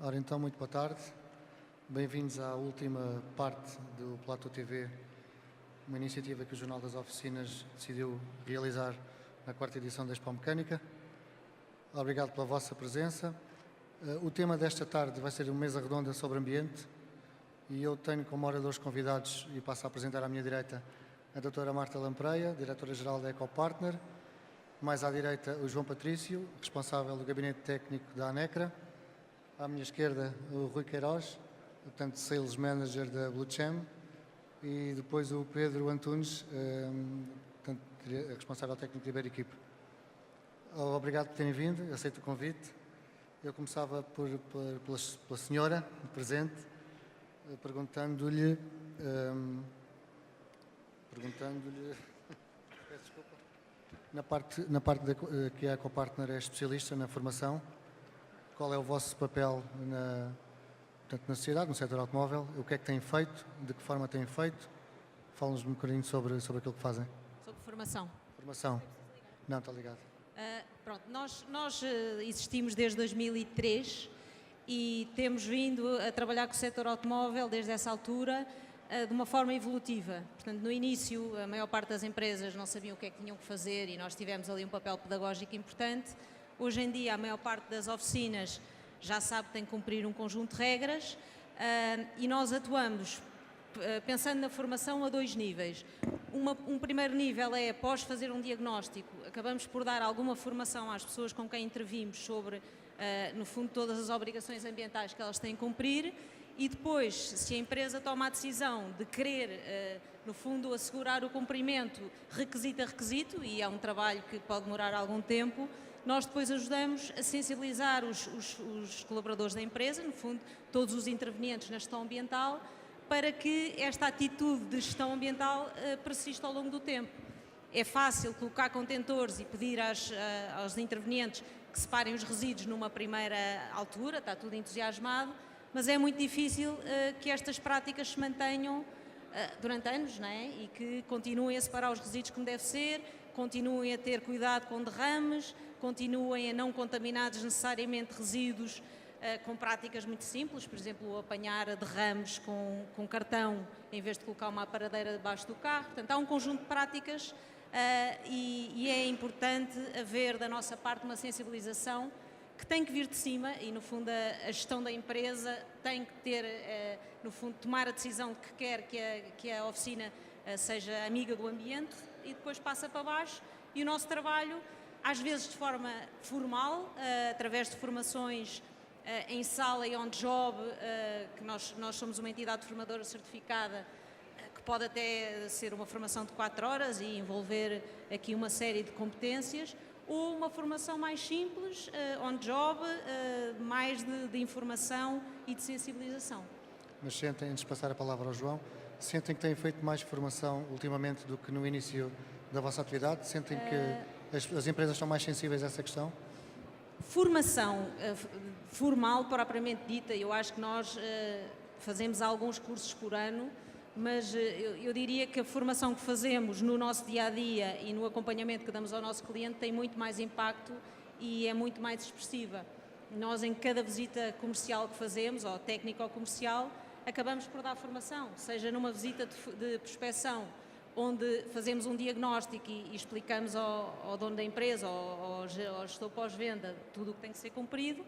Ora então, muito boa tarde. Bem-vindos à última parte do Platô TV, uma iniciativa que o Jornal das Oficinas decidiu realizar na quarta edição da Expo Mecânica. Obrigado pela vossa presença. O tema desta tarde vai ser uma mesa redonda sobre ambiente e eu tenho como oradores convidados, e passo a apresentar à minha direita, a doutora Marta Lampreia, diretora-geral da Ecopartner, mais à direita o João Patrício, responsável do Gabinete Técnico da ANECRA, à minha esquerda o Rui Queiroz, portanto Sales Manager da Bluechem, e depois o Pedro Antunes, portanto, responsável técnico da Iberequipe. Obrigado por terem vindo, aceito o convite. Eu começava pela senhora presente, perguntando-lhe, peço desculpa, na parte que a Ecopartner é especialista na formação, qual é o vosso papel na sociedade, no setor automóvel, o que é que têm feito, de que forma têm feito? Fala-nos um bocadinho sobre aquilo que fazem. Sobre formação. Formação. Não, está ligado. Pronto, nós existimos desde 2003 e temos vindo a trabalhar com o setor automóvel desde essa altura de uma forma evolutiva. Portanto, no início, a maior parte das empresas não sabiam o que é que tinham que fazer e nós tivemos ali um papel pedagógico importante. Hoje em dia, a maior parte das oficinas já sabe que tem que cumprir um conjunto de regras e nós atuamos pensando na formação a dois níveis. Um primeiro nível é, após fazer um diagnóstico, acabamos por dar alguma formação às pessoas com quem intervimos sobre, no fundo, todas as obrigações ambientais que elas têm que cumprir e depois, se a empresa toma a decisão de querer, no fundo, assegurar o cumprimento requisito a requisito, e é um trabalho que pode demorar algum tempo, nós depois ajudamos a sensibilizar os colaboradores da empresa, no fundo, todos os intervenientes na gestão ambiental, para que esta atitude de gestão ambiental persista ao longo do tempo. É fácil colocar contentores e pedir aos intervenientes que separem os resíduos numa primeira altura, está tudo entusiasmado, mas é muito difícil que estas práticas se mantenham durante anos, não é? E que continuem a separar os resíduos como deve ser, continuem a ter cuidado com derrames, continuem a não contaminar desnecessariamente resíduos com práticas muito simples, por exemplo, apanhar derrames com cartão em vez de colocar uma aparadeira debaixo do carro. Portanto, há um conjunto de práticas e é importante haver da nossa parte uma sensibilização que tem que vir de cima e, no fundo, a gestão da empresa tem que ter, no fundo, tomar a decisão de que quer que a oficina seja amiga do ambiente e depois passa para baixo. E o nosso trabalho, às vezes de forma formal, através de formações em sala e on-job, que nós somos uma entidade formadora certificada, que pode até ser uma formação de 4 horas e envolver aqui uma série de competências, ou uma formação mais simples, on-job, mais de informação e de sensibilização. Mas sentem, antes de passar a palavra ao João, sentem que têm feito mais formação ultimamente do que no início da vossa atividade? Sentem que as empresas estão mais sensíveis a essa questão? Formação formal, propriamente dita, eu acho que nós fazemos alguns cursos por ano, mas eu diria que a formação que fazemos no nosso dia-a-dia e no acompanhamento que damos ao nosso cliente tem muito mais impacto e é muito mais expressiva. Nós, em cada visita comercial que fazemos, ou técnica ou comercial, acabamos por dar formação, seja numa visita de prospecção, onde fazemos um diagnóstico e explicamos ao dono da empresa, ao gestor pós-venda, tudo o que tem que ser cumprido,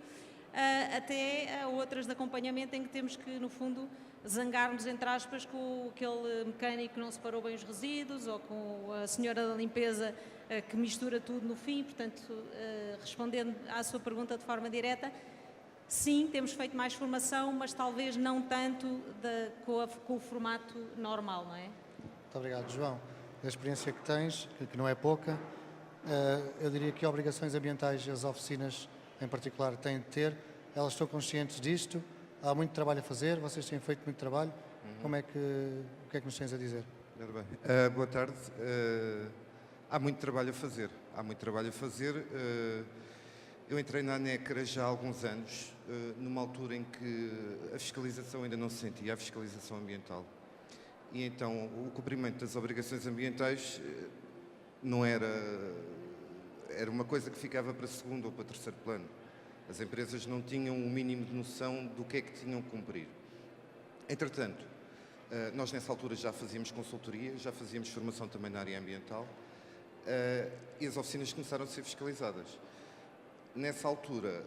até a outras de acompanhamento em que temos que, no fundo, zangar-nos, entre aspas, com aquele mecânico que não separou bem os resíduos ou com a senhora da limpeza que mistura tudo no fim. Portanto, respondendo à sua pergunta de forma direta, sim, temos feito mais formação, mas talvez não tanto com o formato normal, não é? Muito obrigado, João. Da experiência que tens, que não é pouca, eu diria que obrigações ambientais as oficinas, em particular, têm de ter. Elas estão conscientes disto, há muito trabalho a fazer, vocês têm feito muito trabalho. O que é que nos tens a dizer? Boa tarde. Há muito trabalho a fazer. Eu entrei na ANECRA já há alguns anos, numa altura em que a fiscalização ainda não se sentia, a fiscalização ambiental. E então o cumprimento das obrigações ambientais não era uma coisa que ficava para segundo ou para terceiro plano. As empresas não tinham o mínimo de noção do que é que tinham que cumprir. Entretanto, nós nessa altura já fazíamos consultoria, já fazíamos formação também na área ambiental, e as oficinas começaram a ser fiscalizadas. Nessa altura,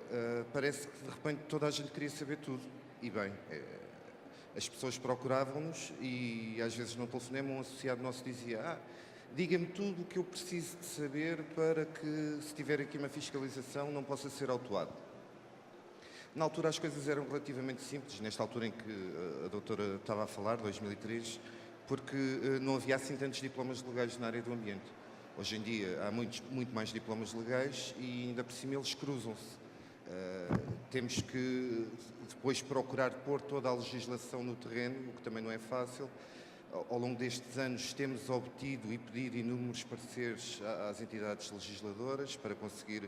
parece que de repente toda a gente queria saber tudo. E bem, as pessoas procuravam-nos e às vezes no telefonema um associado nosso dizia: diga-me tudo o que eu preciso de saber para que, se tiver aqui uma fiscalização, não possa ser autuado. Na altura as coisas eram relativamente simples, nesta altura em que a doutora estava a falar, 2003, porque não havia assim tantos diplomas legais na área do ambiente. Hoje em dia há muito mais diplomas legais e ainda por cima eles cruzam-se. Temos que depois procurar pôr toda a legislação no terreno, o que também não é fácil. Ao longo destes anos temos obtido e pedido inúmeros pareceres às entidades legisladoras para conseguir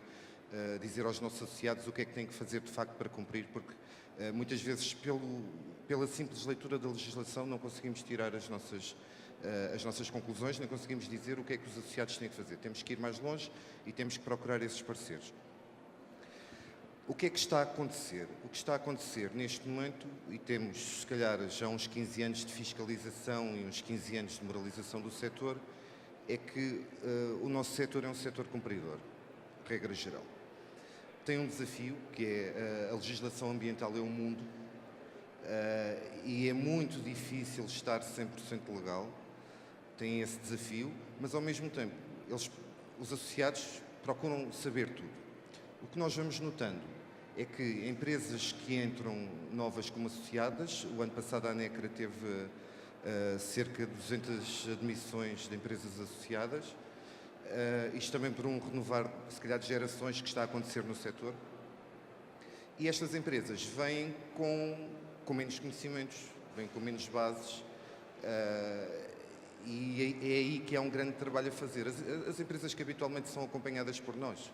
dizer aos nossos associados o que é que têm que fazer de facto para cumprir, porque muitas vezes pela simples leitura da legislação não conseguimos tirar as nossas conclusões, nem conseguimos dizer o que é que os associados têm que fazer. Temos que ir mais longe e temos que procurar esses pareceres. O que é que está a acontecer? O que está a acontecer neste momento, e temos se calhar já uns 15 anos de fiscalização e uns 15 anos de moralização do setor, é que o nosso setor é um setor cumpridor, regra geral. Tem um desafio, que é a legislação ambiental é um mundo, e é muito difícil estar 100% legal. Tem esse desafio, mas ao mesmo tempo os associados procuram saber tudo. O que nós vamos notando é que empresas que entram novas como associadas, o ano passado a ANECRA teve cerca de 200 admissões de empresas associadas, isto também por um renovar, se calhar, de gerações que está a acontecer no setor. E estas empresas vêm com menos conhecimentos, vêm com menos bases, e é aí que há um grande trabalho a fazer. As empresas que habitualmente são acompanhadas por nós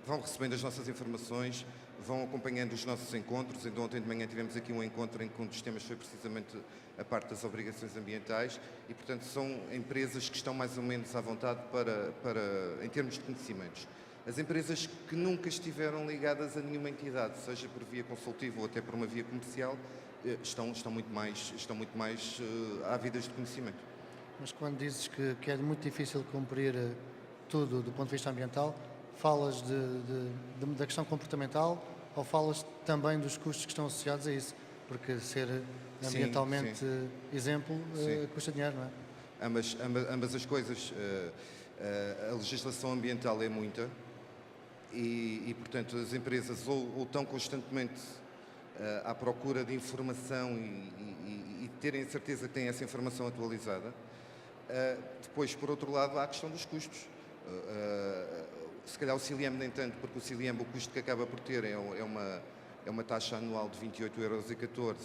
vão recebendo as nossas informações, vão acompanhando os nossos encontros. Ainda ontem de manhã tivemos aqui um encontro em que um dos temas foi precisamente a parte das obrigações ambientais e, portanto, são empresas que estão mais ou menos à vontade em termos de conhecimentos. As empresas que nunca estiveram ligadas a nenhuma entidade, seja por via consultiva ou até por uma via comercial, estão muito mais ávidas de conhecimento. Mas quando dizes que é muito difícil cumprir tudo do ponto de vista ambiental, falas da questão comportamental ou falas também dos custos que estão associados a isso? Porque ser ambientalmente exemplo custa dinheiro, não é? Ambas as coisas. A legislação ambiental é muita e portanto, as empresas ou estão constantemente à procura de informação e terem a certeza que têm essa informação atualizada. Depois, por outro lado, há a questão dos custos. Se calhar o CILIEM nem tanto, porque o CILIEM, o custo que acaba por ter é uma taxa anual de 28,14 €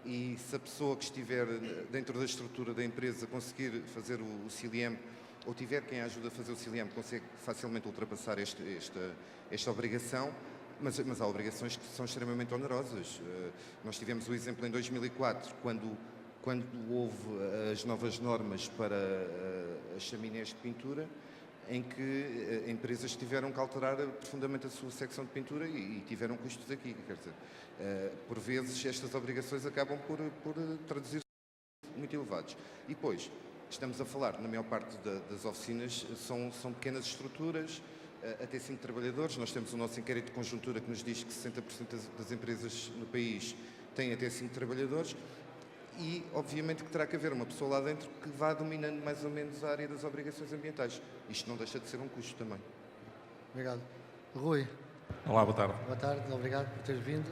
e se a pessoa que estiver dentro da estrutura da empresa conseguir fazer o CILIEM ou tiver quem a ajude a fazer o CILIEM, consegue facilmente ultrapassar esta obrigação, mas há obrigações que são extremamente onerosas. Nós tivemos o exemplo em 2004, quando houve as novas normas para as chaminés de pintura, em que empresas tiveram que alterar profundamente a sua secção de pintura e tiveram custos aqui. Quer dizer, por vezes estas obrigações acabam por traduzir-se muito elevados. E depois, estamos a falar, na maior parte das oficinas, são pequenas estruturas, até 5 trabalhadores. Nós temos o nosso inquérito de conjuntura que nos diz que 60% das empresas no país têm até 5 trabalhadores. E, obviamente, que terá que haver uma pessoa lá dentro que vá dominando mais ou menos a área das obrigações ambientais. Isto não deixa de ser um custo também. Obrigado. Rui. Olá, boa tarde. Boa tarde, obrigado por teres vindo.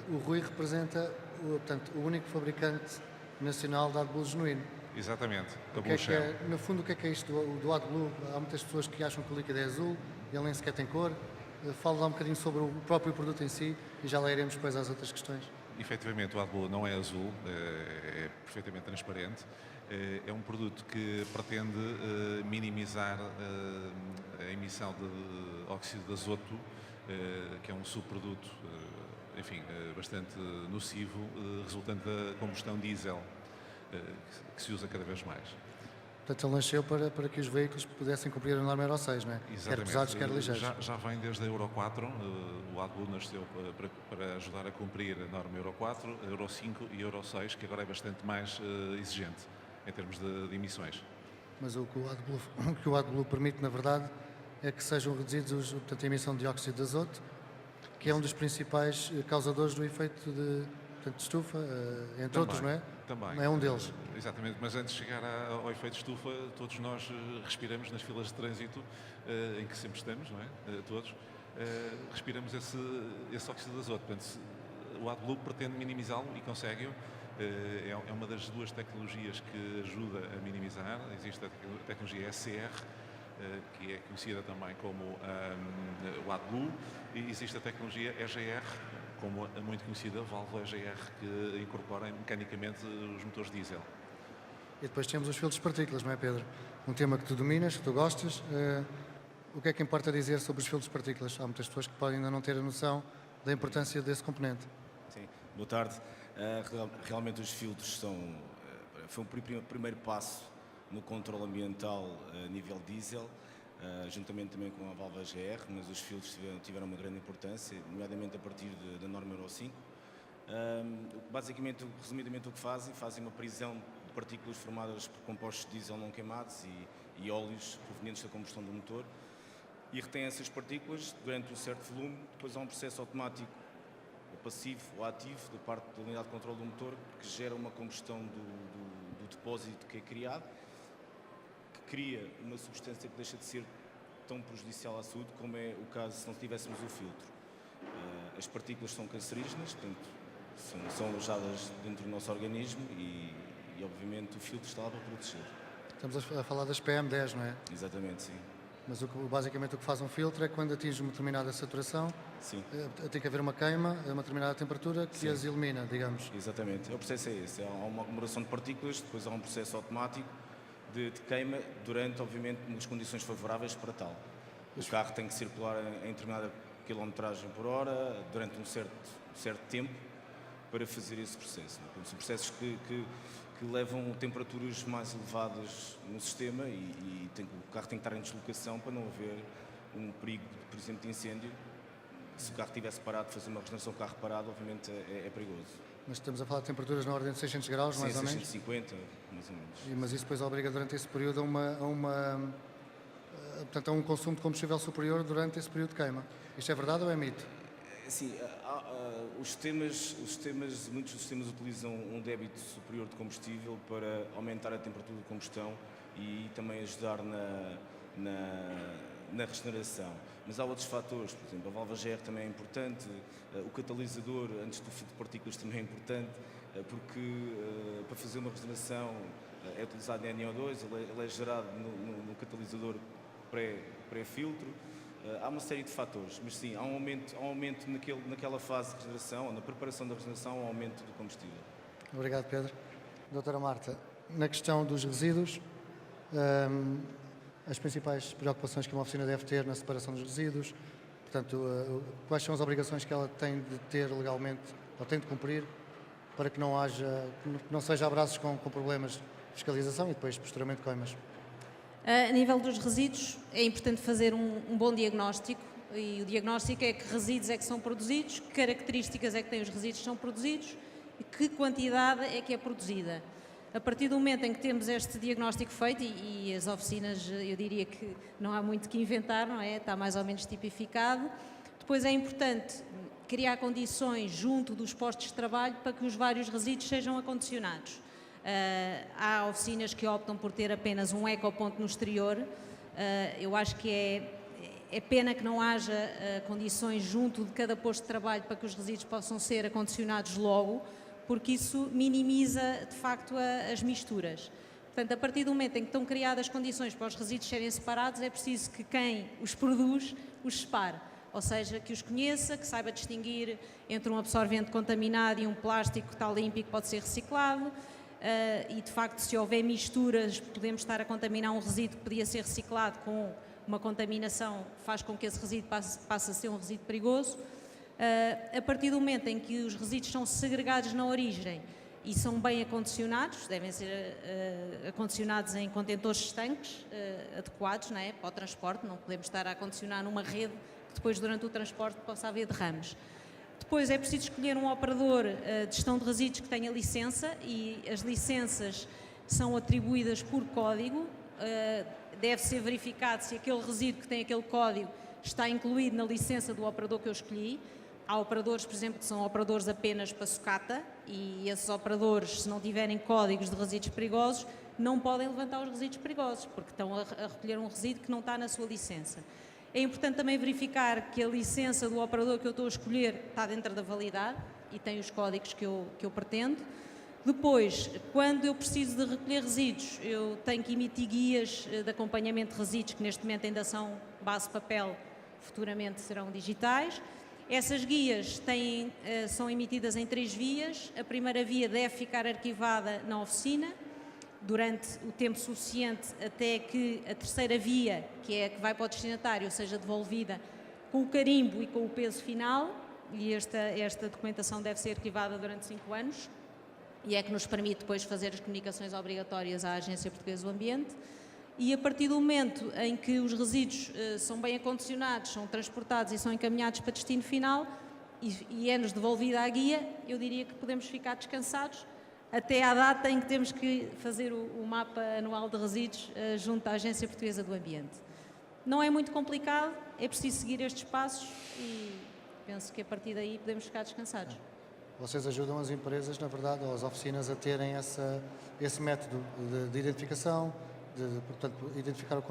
O Rui representa, portanto, o único fabricante nacional de AdBlue genuíno. Exatamente, da O que Blue é que Shell. é, no fundo, o que é isto do AdBlue? Há muitas pessoas que acham que o líquido é azul, ele nem sequer tem cor. Fala lá um bocadinho sobre o próprio produto em si e já lá iremos depois às outras questões. Efetivamente, o AdBlue não é azul, é perfeitamente transparente. É um produto que pretende minimizar a emissão de óxido de azoto, que é um subproduto, enfim, bastante nocivo, resultante da combustão diesel, que se usa cada vez mais. Portanto, ele nasceu para que os veículos pudessem cumprir a norma Euro 6, não é? Quer pesados, quer ligeiros. Já vem desde a Euro 4, o AdBlue nasceu para ajudar a cumprir a norma Euro 4, Euro 5 e Euro 6, que agora é bastante mais exigente em termos de emissões. Mas o que o AdBlue permite, na verdade, é que sejam reduzidos portanto, a emissão de dióxido de azoto, que é um dos principais causadores do efeito de estufa, entre Também, outros, não é? Também. É um deles. Exatamente, mas antes de chegar ao efeito estufa, todos nós respiramos nas filas de trânsito, em que sempre estamos, não é? Todos, respiramos esse óxido de azoto. Portanto, o AdBlue pretende minimizá-lo e consegue-o. É uma das duas tecnologias que ajuda a minimizar. Existe a tecnologia SCR, que é conhecida também como o AdBlue, e existe a tecnologia EGR, como a muito conhecida válvula EGR, que incorpora mecanicamente os motores diesel. E depois temos os filtros de partículas, não é, Pedro? Um tema que tu dominas, que tu gostas. O que é que importa dizer sobre os filtros de partículas? Há muitas pessoas que podem ainda não ter a noção da importância desse componente. Sim, boa tarde. Realmente os filtros foi um primeiro passo no controle ambiental a nível diesel, juntamente também com a válvula GR, mas os filtros tiveram uma grande importância, nomeadamente a partir da norma Euro 5. Basicamente, resumidamente, o que fazem uma prisão de partículas formadas por compostos de diesel não queimados e óleos provenientes da combustão do motor, e retém essas partículas durante um certo volume. Depois há um processo automático, ou passivo ou ativo, da parte da unidade de controle do motor, que gera uma combustão do depósito que é criado, que cria uma substância que deixa de ser tão prejudicial à saúde como é o caso se não tivéssemos o filtro. As partículas são cancerígenas, portanto, são alojadas dentro do nosso organismo e obviamente o filtro está lá para proteger. Estamos a falar das PM10, não é? Exatamente, sim. Mas basicamente o que faz um filtro é quando atinge uma determinada saturação, Sim. Tem que haver uma queima a uma determinada temperatura que Sim. as elimina, digamos. Exatamente. O processo é esse. Há uma aglomeração de partículas, depois há um processo automático de queima durante, obviamente, nas condições favoráveis para tal. O carro tem que circular em determinada quilometragem por hora durante um certo tempo para fazer esse processo. Portanto, são processos que levam temperaturas mais elevadas no sistema e o carro tem que estar em deslocação para não haver um perigo, por exemplo, de incêndio. Se o carro estivesse parado, fazer uma regeneração de carro parado, obviamente é perigoso. Mas estamos a falar de temperaturas na ordem de 600 graus, Sim, mais ou menos? 650, mais ou menos. Mas isso depois obriga durante esse período portanto, a um consumo de combustível superior durante esse período de queima. Isto é verdade ou é mito? Sim, muitos dos sistemas utilizam um débito superior de combustível para aumentar a temperatura de combustão e também ajudar na regeneração. Mas há outros fatores, por exemplo, a válvula GR também é importante, o catalisador antes do filtro de partículas também é importante, porque para fazer uma regeneração é utilizado NO2, ele é gerado no catalisador pré-filtro. Há uma série de fatores, mas sim, há um aumento naquela fase de regeneração, ou na preparação da regeneração, há um aumento do combustível. Obrigado, Pedro. Doutora Marta, na questão dos resíduos, as principais preocupações que uma oficina deve ter na separação dos resíduos, portanto, quais são as obrigações que ela tem de ter legalmente, ou tem de cumprir, para que não seja abraços com problemas de fiscalização e depois, posteriormente, coimas. A nível dos resíduos, é importante fazer um bom diagnóstico, e o diagnóstico é que resíduos é que são produzidos, que características é que têm os resíduos que são produzidos e que quantidade é que é produzida. A partir do momento em que temos este diagnóstico feito, e as oficinas, eu diria que não há muito que inventar, não é? Está mais ou menos tipificado. Depois é importante criar condições junto dos postos de trabalho para que os vários resíduos sejam acondicionados. Há oficinas que optam por ter apenas um ecoponto no exterior. Eu acho que é pena que não haja condições junto de cada posto de trabalho para que os resíduos possam ser acondicionados logo, porque isso minimiza, de facto, as misturas. Portanto, a partir do momento em que estão criadas condições para os resíduos serem separados, é preciso que quem os produz os separe. Ou seja, que os conheça, que saiba distinguir entre um absorvente contaminado e um plástico que está limpo e que pode ser reciclado. E, de facto, se houver misturas, podemos estar a contaminar um resíduo que podia ser reciclado com uma contaminação, faz com que esse resíduo passe a ser um resíduo perigoso. A partir do momento em que os resíduos são segregados na origem, e são bem acondicionados, devem ser acondicionados em contentores estanques adequados, não é, para o transporte, não podemos estar a acondicionar numa rede que depois durante o transporte possa haver derrames. Depois é preciso escolher um operador de gestão de resíduos que tenha licença e as licenças são atribuídas por código, deve ser verificado se aquele resíduo que tem aquele código está incluído na licença do operador que eu escolhi. Há operadores, por exemplo, que são operadores apenas para sucata e esses operadores, se não tiverem códigos de resíduos perigosos, não podem levantar os resíduos perigosos, porque estão a recolher um resíduo que não está na sua licença. É importante também verificar que a licença do operador que eu estou a escolher está dentro da validade e tem os códigos que eu pretendo. Depois, quando eu preciso de recolher resíduos, eu tenho que emitir guias de acompanhamento de resíduos, que neste momento ainda são base papel, futuramente serão digitais. Essas guias são emitidas em 3 vias. A primeira via deve ficar arquivada na oficina durante o tempo suficiente até que a terceira via, que é a que vai para o destinatário, seja devolvida com o carimbo e com o peso final, e esta documentação deve ser arquivada durante 5 anos, e é que nos permite depois fazer as comunicações obrigatórias à Agência Portuguesa do Ambiente. E a partir do momento em que os resíduos são bem acondicionados, são transportados e são encaminhados para destino final e é-nos devolvida a guia, eu diria que podemos ficar descansados até à data em que temos que fazer o mapa anual de resíduos junto à Agência Portuguesa do Ambiente. Não é muito complicado, é preciso seguir estes passos e penso que a partir daí podemos ficar descansados. Vocês ajudam as empresas, na verdade, ou as oficinas a terem esse método de identificação, portanto, identificar o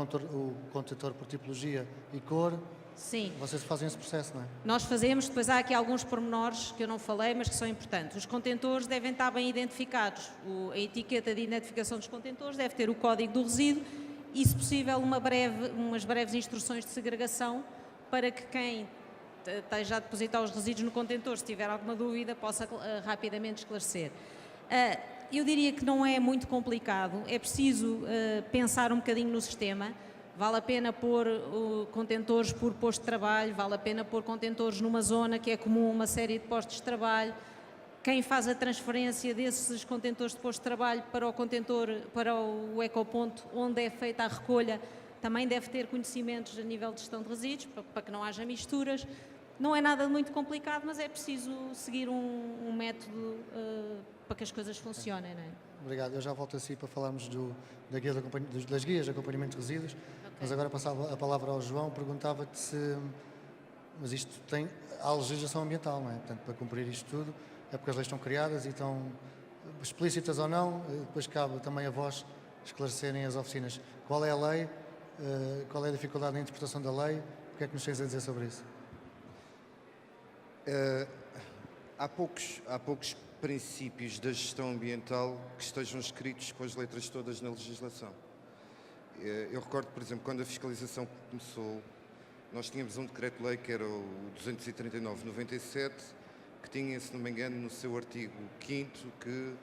contentor por tipologia e cor. Sim. Vocês fazem esse processo, não é? Nós fazemos, depois há aqui alguns pormenores que eu não falei, mas que são importantes. Os contentores devem estar bem identificados. A etiqueta de identificação dos contentores deve ter o código do resíduo e, se possível, umas breves instruções de segregação para que quem esteja a depositar os resíduos no contentor, se tiver alguma dúvida, possa rapidamente esclarecer. Eu diria que não é muito complicado, é preciso pensar um bocadinho no sistema. Vale a pena pôr contentores por posto de trabalho, vale a pena pôr contentores numa zona que é comum uma série de postos de trabalho. Quem faz a transferência desses contentores de posto de trabalho para o contentor, para o ecoponto onde é feita a recolha, também deve ter conhecimentos a nível de gestão de resíduos, para que não haja misturas. Não é nada muito complicado, mas é preciso seguir um método para que as coisas funcionem, não é? Obrigado. Eu já volto a si para falarmos das guias de acompanhamento de resíduos, mas agora passava a palavra ao João, perguntava-te se... Mas isto há legislação ambiental, não é? Portanto, para cumprir isto tudo, é porque as leis estão criadas e estão explícitas ou não, depois cabe também a vós esclarecerem as oficinas. Qual é a lei? Qual é a dificuldade na interpretação da lei? O que é que nos tens a dizer sobre isso? Há poucos princípios da gestão ambiental que estejam escritos com as letras todas na legislação. Eu recordo, por exemplo, quando a fiscalização começou, nós tínhamos um decreto-lei que era o 239/97, que tinha, se não me engano, no seu artigo 5º, que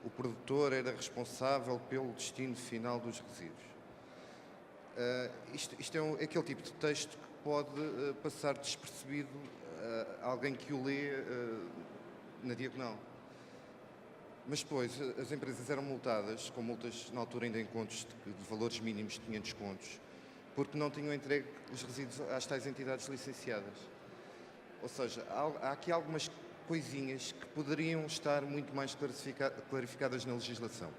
o produtor era responsável pelo destino final dos resíduos. Isto é aquele tipo de texto que pode passar despercebido a alguém que o lê na diagonal. Mas depois as empresas eram multadas, com multas na altura ainda em contos de valores mínimos de 500 contos, porque não tinham entregue os resíduos às tais entidades licenciadas. Ou seja, há aqui algumas coisinhas que poderiam estar muito mais clarificadas na legislação.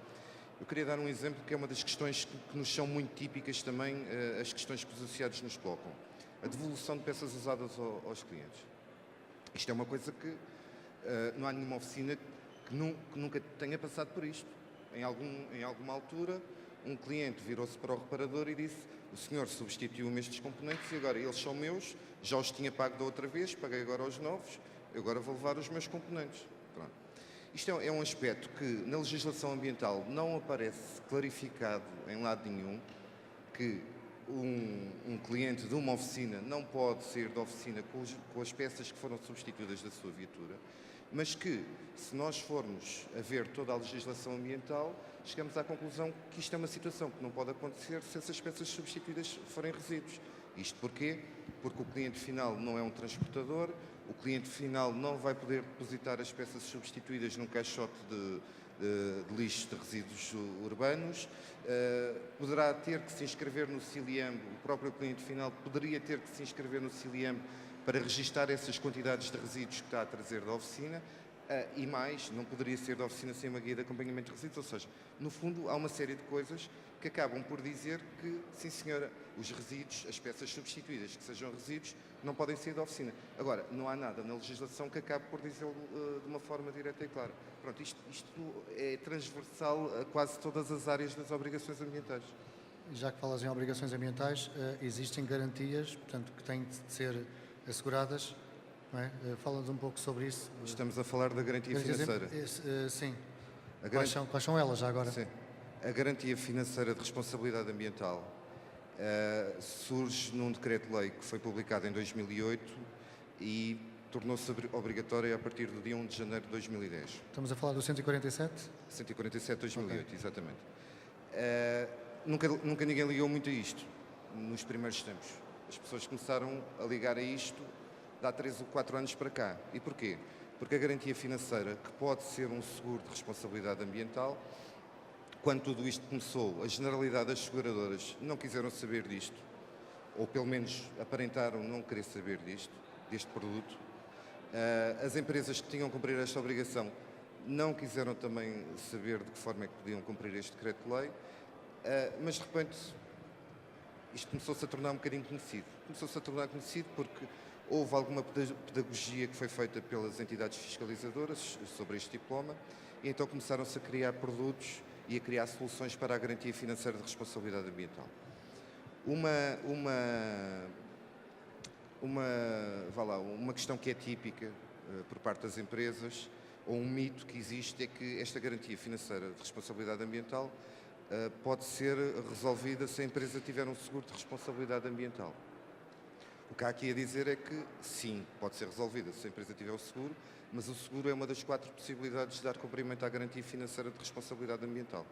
Eu queria dar um exemplo que é uma das questões que nos são muito típicas também, as questões que os associados nos colocam. A devolução de peças usadas aos clientes. Isto é uma coisa que não há nenhuma oficina que nunca tenha passado por isto. Em alguma altura, um cliente virou-se para o reparador e disse: o senhor substituiu-me estes componentes e agora eles são meus, já os tinha pago da outra vez, paguei agora os novos, agora vou levar os meus componentes. Pronto. Isto é um aspecto que na legislação ambiental não aparece clarificado em lado nenhum, que um cliente de uma oficina não pode sair da oficina com as peças que foram substituídas da sua viatura, mas que, se nós formos a ver toda a legislação ambiental, chegamos à conclusão que isto é uma situação que não pode acontecer se essas peças substituídas forem resíduos. Isto porquê? Porque o cliente final não é um transportador, o cliente final não vai poder depositar as peças substituídas num caixote de lixo de resíduos urbanos, poderá ter que se inscrever no CILIAMB, o próprio cliente final poderia ter que se inscrever no CILIAMB para registar essas quantidades de resíduos que está a trazer da oficina, e mais, não poderia ser da oficina sem uma guia de acompanhamento de resíduos, ou seja, no fundo há uma série de coisas que acabam por dizer que, sim senhora, os resíduos, as peças substituídas que sejam resíduos, não podem sair da oficina. Agora, não há nada na legislação que acabe por dizê-lo de uma forma direta e clara. Pronto, isto é transversal a quase todas as áreas das obrigações ambientais. Já que falas em obrigações ambientais, existem garantias, portanto, que têm de ser asseguradas, não é? Fala-nos um pouco sobre isso. Estamos a falar da garantia financeira. Sim. A Quais são elas já agora? Sim. A garantia financeira de responsabilidade ambiental surge num decreto-lei que foi publicado em 2008 e tornou-se obrigatória a partir do dia 1 de janeiro de 2010. Estamos a falar do 147? 147 de 2008, Ok. exatamente. Nunca ninguém ligou muito a isto, nos primeiros tempos. As pessoas começaram a ligar a isto de há 3 ou 4 anos para cá. E porquê? Porque a garantia financeira, que pode ser um seguro de responsabilidade ambiental, quando tudo isto começou, a generalidade das seguradoras não quiseram saber disto, ou pelo menos aparentaram não querer saber deste produto. As empresas que tinham que cumprir esta obrigação não quiseram também saber de que forma é que podiam cumprir este decreto-lei, mas de repente isto começou-se a tornar um bocadinho conhecido. Começou-se a tornar conhecido porque houve alguma pedagogia que foi feita pelas entidades fiscalizadoras sobre este diploma e então começaram-se a criar produtos e a criar soluções para a garantia financeira de responsabilidade ambiental. Uma questão que é típica por parte das empresas, ou um mito que existe, é que esta garantia financeira de responsabilidade ambiental pode ser resolvida se a empresa tiver um seguro de responsabilidade ambiental. O que há aqui a dizer é que sim, pode ser resolvida se a empresa tiver o seguro, mas o seguro é uma das 4 possibilidades de dar cumprimento à garantia financeira de responsabilidade ambiental.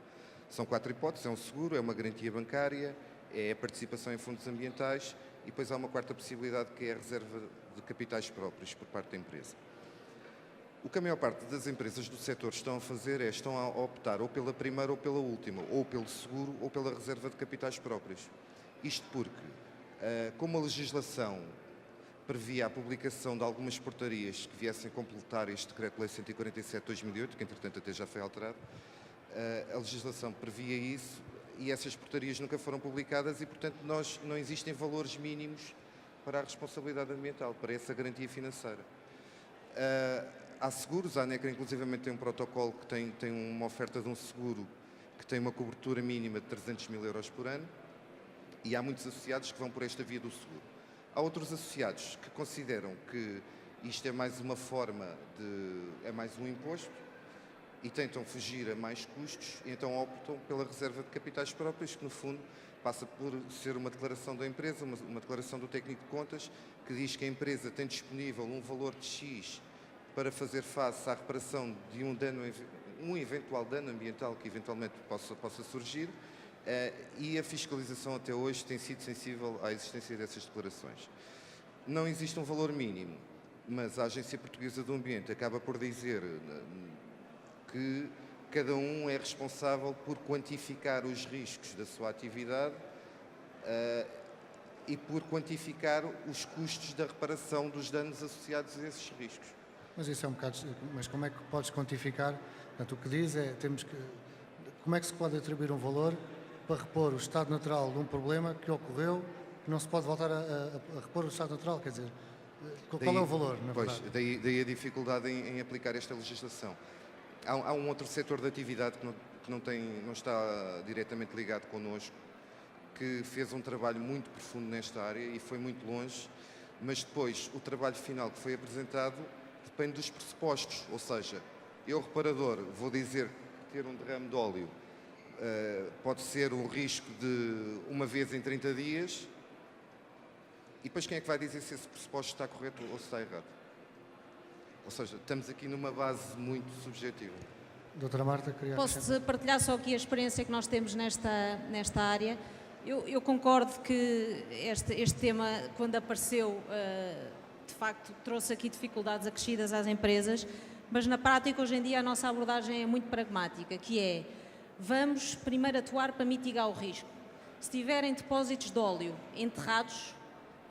São 4 hipóteses: é um seguro, é uma garantia bancária, é a participação em fundos ambientais e depois há uma 4ª possibilidade, que é a reserva de capitais próprios por parte da empresa. O que a maior parte das empresas do setor estão a fazer estão a optar ou pela primeira ou pela última, ou pelo seguro ou pela reserva de capitais próprios. Isto porque, como a legislação previa a publicação de algumas portarias que viessem completar este Decreto-Lei 147 de 2008, que entretanto até já foi alterado, a legislação previa isso e essas portarias nunca foram publicadas e, portanto, não existem valores mínimos para a responsabilidade ambiental, para essa garantia financeira. Há seguros, a ANECRA inclusivamente tem um protocolo que tem uma oferta de um seguro que tem uma cobertura mínima de 300 mil euros por ano e há muitos associados que vão por esta via do seguro. Há outros associados que consideram que isto é mais uma forma é mais um imposto e tentam fugir a mais custos e então optam pela reserva de capitais próprios, que no fundo passa por ser uma declaração da empresa, uma declaração do técnico de contas, que diz que a empresa tem disponível um valor de X para fazer face à reparação de um eventual dano ambiental que eventualmente possa surgir, e a fiscalização até hoje tem sido sensível à existência dessas declarações. Não existe um valor mínimo, mas a Agência Portuguesa do Ambiente acaba por dizer que cada um é responsável por quantificar os riscos da sua atividade e por quantificar os custos da reparação dos danos associados a esses riscos. Mas isso é um bocado... Mas como é que podes quantificar? Portanto, o que diz é como é que se pode atribuir um valor para repor o estado natural de um problema que ocorreu, que não se pode voltar a repor o estado natural? Quer dizer, qual é o valor, na verdade? Daí a dificuldade em aplicar esta legislação. Há um outro setor de atividade que não está diretamente ligado connosco, que fez um trabalho muito profundo nesta área e foi muito longe, mas depois o trabalho final que foi apresentado depende dos pressupostos, ou seja, eu, reparador, vou dizer que ter um derrame de óleo pode ser um risco de uma vez em 30 dias, e depois quem é que vai dizer se esse pressuposto está correto ou se está errado? Ou seja, estamos aqui numa base muito subjetiva. Doutora Marta, queria Posso partilhar só aqui a experiência que nós temos nesta área. Eu concordo que este tema, quando apareceu, de facto trouxe aqui dificuldades acrescidas às empresas, mas na prática hoje em dia a nossa abordagem é muito pragmática, que é, vamos primeiro atuar para mitigar o risco. Se tiverem depósitos de óleo enterrados,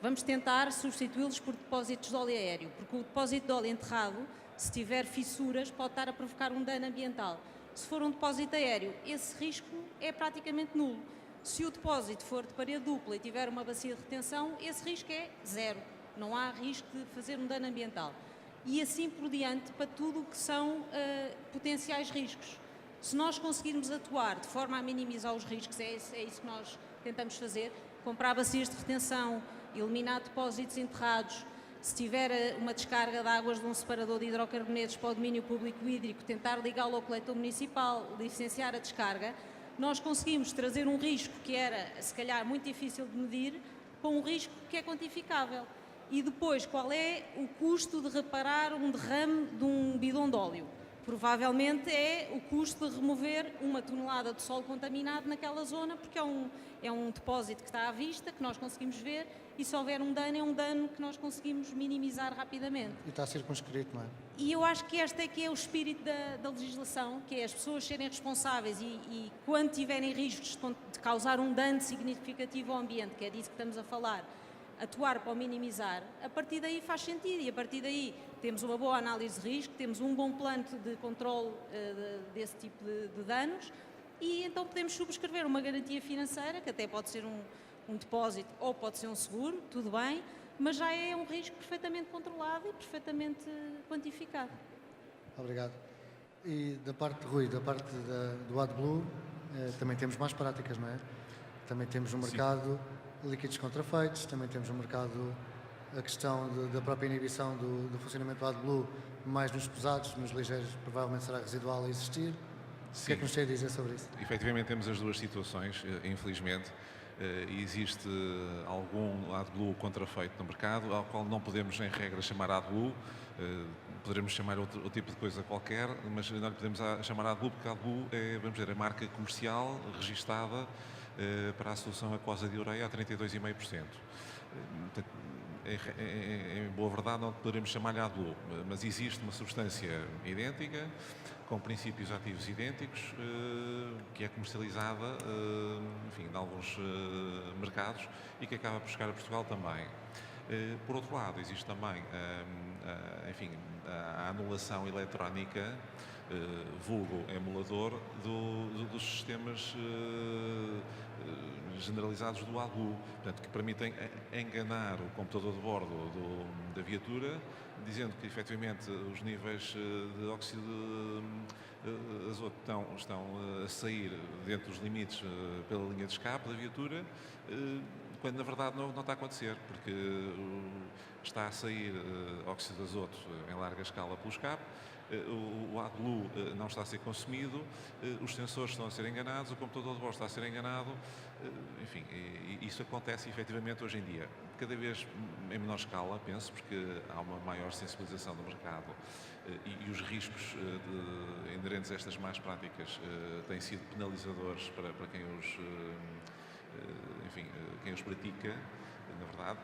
vamos tentar substituí-los por depósitos de óleo aéreo, porque o depósito de óleo enterrado, se tiver fissuras, pode estar a provocar um dano ambiental. Se for um depósito aéreo, esse risco é praticamente nulo. Se o depósito for de parede dupla e tiver uma bacia de retenção, esse risco é zero. Não há risco de fazer um dano ambiental. E assim por diante para tudo o que são potenciais riscos. Se nós conseguirmos atuar de forma a minimizar os riscos, é isso que nós tentamos fazer, comprar bacias de retenção, eliminar depósitos enterrados, se tiver uma descarga de águas de um separador de hidrocarbonetos para o domínio público hídrico, tentar ligá-lo ao coletor municipal, licenciar a descarga, nós conseguimos trazer um risco que era, se calhar, muito difícil de medir, para um risco que é quantificável. E depois, qual é o custo de reparar um derrame de um bidão de óleo? Provavelmente é o custo de remover 1 tonelada de solo contaminado naquela zona, porque é um depósito que está à vista, que nós conseguimos ver, e se houver um dano, é um dano que nós conseguimos minimizar rapidamente. E está circunscrito, não é? E eu acho que este é que é o espírito da legislação, que é as pessoas serem responsáveis e quando tiverem riscos de causar um dano significativo ao ambiente, que é disso que estamos a falar, atuar para o minimizar, a partir daí faz sentido e a partir daí temos uma boa análise de risco, temos um bom plano de controle desse tipo de danos e então podemos subscrever uma garantia financeira, que até pode ser um depósito ou pode ser um seguro, tudo bem, mas já é um risco perfeitamente controlado e perfeitamente quantificado. Obrigado. E da parte de Rui, da parte do AdBlue, também temos mais práticas, não é? Também temos no mercado líquidos contrafeitos, também temos no mercado a questão da própria inibição do funcionamento do AdBlue, mais nos pesados, nos ligeiros provavelmente será residual a existir. O que é que nos tem a dizer sobre isso? Efetivamente temos as duas situações, infelizmente. Existe algum AdBlue contrafeito no mercado, ao qual não podemos, em regra, chamar AdBlue. Poderemos chamar outro tipo de coisa qualquer, mas não lhe podemos chamar AdBlue, porque AdBlue é, vamos dizer, a marca comercial registada para a solução aquosa de ureia a 32,5%. Em boa verdade, não poderemos chamar-lhe AdBlue, mas existe uma substância idêntica, com princípios ativos idênticos, que é comercializada, enfim, em alguns mercados e que acaba por chegar a Portugal também. Por outro lado, existe também, enfim, a anulação eletrónica, vulgo emulador, dos sistemas generalizados do AdBlue, portanto, que permitem enganar o computador de bordo da viatura, dizendo que efetivamente os níveis de óxido de azoto estão a sair dentro dos limites pela linha de escape da viatura, quando na verdade não está a acontecer, porque está a sair óxido de azoto em larga escala pelo escape, o AdBlue não está a ser consumido, os sensores estão a ser enganados, o computador de bordo está a ser enganado, enfim, isso acontece efetivamente hoje em dia. Cada vez em menor escala, penso, porque há uma maior sensibilização do mercado e os riscos inerentes a estas más práticas têm sido penalizadores para quem quem os pratica, na verdade,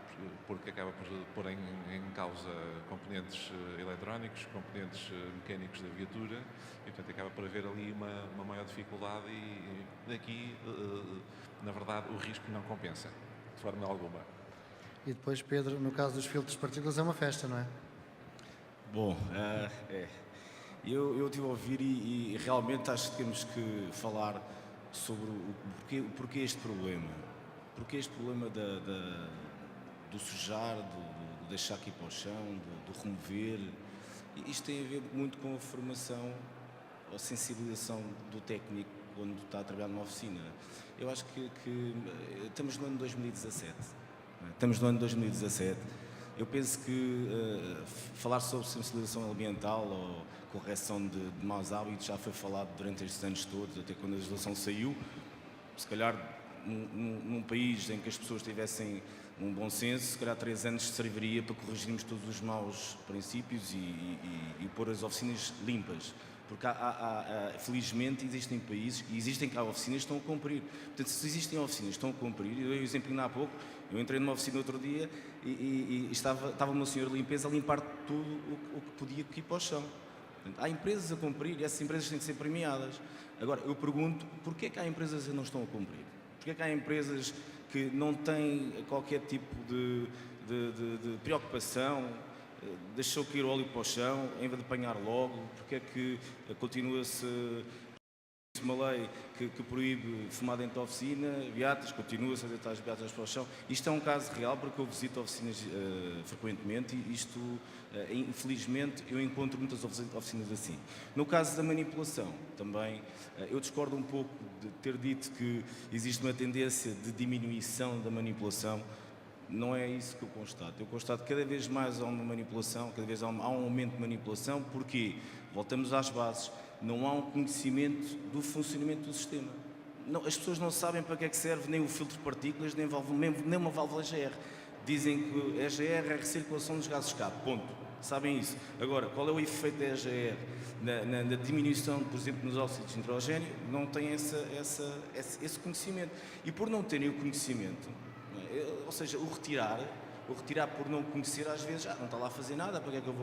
porque acaba por pôr em causa componentes eletrónicos, componentes mecânicos da viatura e, portanto, acaba por haver ali uma maior dificuldade e daqui, na verdade, o risco não compensa, de forma alguma. E depois, Pedro, no caso dos filtros de partículas é uma festa, não é? Bom, eu estive a ouvir e realmente acho que temos que falar sobre o porquê este problema. Porque este problema do sujar, do deixar aqui para o chão, do remover, isto tem a ver muito com a formação, a sensibilização do técnico quando está a trabalhar numa oficina. Eu acho que estamos no ano 2017. Estamos no ano 2017. Eu penso que falar sobre sensibilização ambiental ou correção de maus hábitos já foi falado durante estes anos todos, até quando a legislação saiu. Se calhar num país em que as pessoas tivessem um bom senso, se calhar 3 anos serviria para corrigirmos todos os maus princípios e pôr as oficinas limpas. Porque felizmente existem países e existem cá oficinas que estão a cumprir. Portanto, se existem oficinas que estão a cumprir, eu dei o exemplo ainda há pouco, eu entrei numa oficina outro dia e estava uma senhora de limpeza a limpar tudo o que podia ir para o chão. Portanto, há empresas a cumprir e essas empresas têm que ser premiadas. Agora, eu pergunto, porquê é que há empresas que não estão a cumprir? Porquê é que há empresas que não têm qualquer tipo de preocupação, deixou cair o óleo para o chão, em vez de apanhar logo? Porque é que continua-se uma lei que proíbe fumar dentro da oficina, beatas, continua-se a deitar as beatas para o chão? Isto é um caso real, porque eu visito oficinas frequentemente e isto, infelizmente, eu encontro muitas oficinas assim. No caso da manipulação, também, eu discordo um pouco de ter dito que existe uma tendência de diminuição da manipulação. Não é isso que eu constato. Eu constato que cada vez mais há uma manipulação, cada vez há um aumento de manipulação, porque, voltamos às bases, não há um conhecimento do funcionamento do sistema. Não, as pessoas não sabem para que é que serve nem o filtro de partículas, nem uma válvula EGR. Dizem que a EGR é a recirculação dos gases de escape, ponto. Sabem isso. Agora, qual é o efeito da EGR na diminuição, por exemplo, nos óxidos de nitrogênio? Não têm esse conhecimento. E por não terem o conhecimento, ou seja, o retirar por não conhecer, às vezes, não está lá a fazer nada, para que é que eu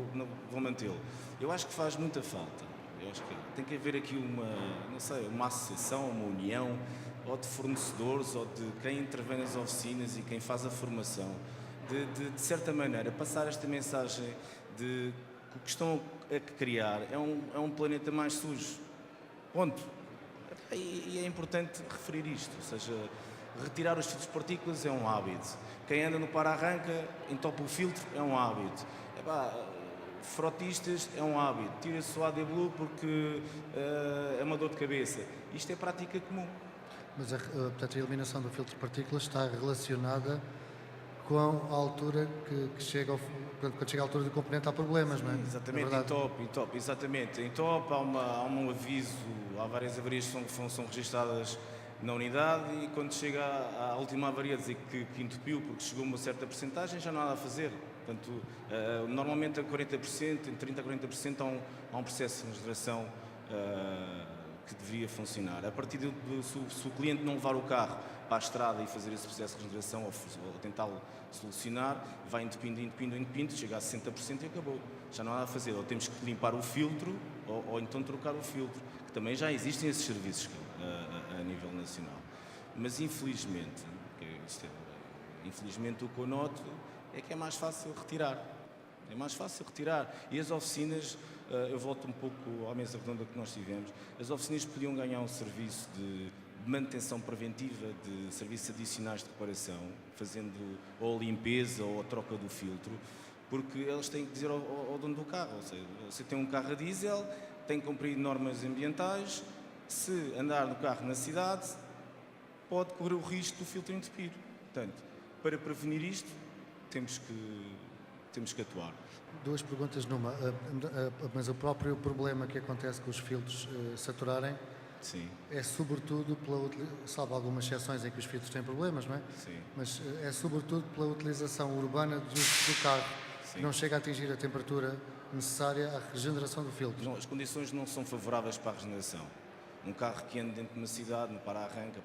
vou mantê-lo? Eu acho que faz muita falta. Eu acho que tem que haver aqui uma associação, uma união, ou de fornecedores, ou de quem intervém nas oficinas e quem faz a formação, de certa maneira, passar esta mensagem de que o que estão a criar é um planeta mais sujo. Ponto. E é importante referir isto, ou seja, retirar os filtros de partículas é um hábito. Quem anda no para-arranca, entopa o filtro, é um hábito. Frotistas é um hábito. Tira-se o AdBlue porque é uma dor de cabeça. Isto é prática comum. Mas portanto, a eliminação do filtro de partículas está relacionada com a altura que chega quando chega a altura do componente há problemas, não é? Exatamente, em top, exatamente. Em top há um aviso, há várias avarias que são registadas na unidade e quando chega à última avaria dizer que entupiu porque chegou a uma certa porcentagem, já não há nada a fazer. Portanto, normalmente a 40%, entre 30% a 40% há um processo de regeneração que deveria funcionar. A partir se o cliente não levar o carro para a estrada e fazer esse processo de regeneração ou tentá-lo solucionar, vai entupindo, chega a 60% e acabou. Já não há nada a fazer. Ou temos que limpar o filtro ou então trocar o filtro, que também já existem esses serviços a nível nacional. Mas infelizmente, o que eu noto é que é mais fácil retirar. É mais fácil retirar. E as oficinas, eu volto um pouco à mesa redonda que nós tivemos, as oficinas podiam ganhar um serviço de manutenção preventiva, de serviços adicionais de reparação, fazendo ou limpeza ou a troca do filtro, porque eles têm que dizer ao dono do carro, ou seja, você tem um carro a diesel, tem que cumprir normas ambientais, se andar no carro na cidade, pode correr o risco do filtro entupir. Portanto, para prevenir isto, temos que atuar. Duas perguntas numa, mas o próprio problema que acontece com os filtros saturarem Sim. é sobretudo salvo algumas exceções em que os filtros têm problemas, não é? Sim. Mas é sobretudo pela utilização urbana do carro, Sim. que não chega a atingir a temperatura necessária à regeneração do filtro. Não, as condições não são favoráveis para a regeneração. Um carro que anda dentro de uma cidade, no para-arranca,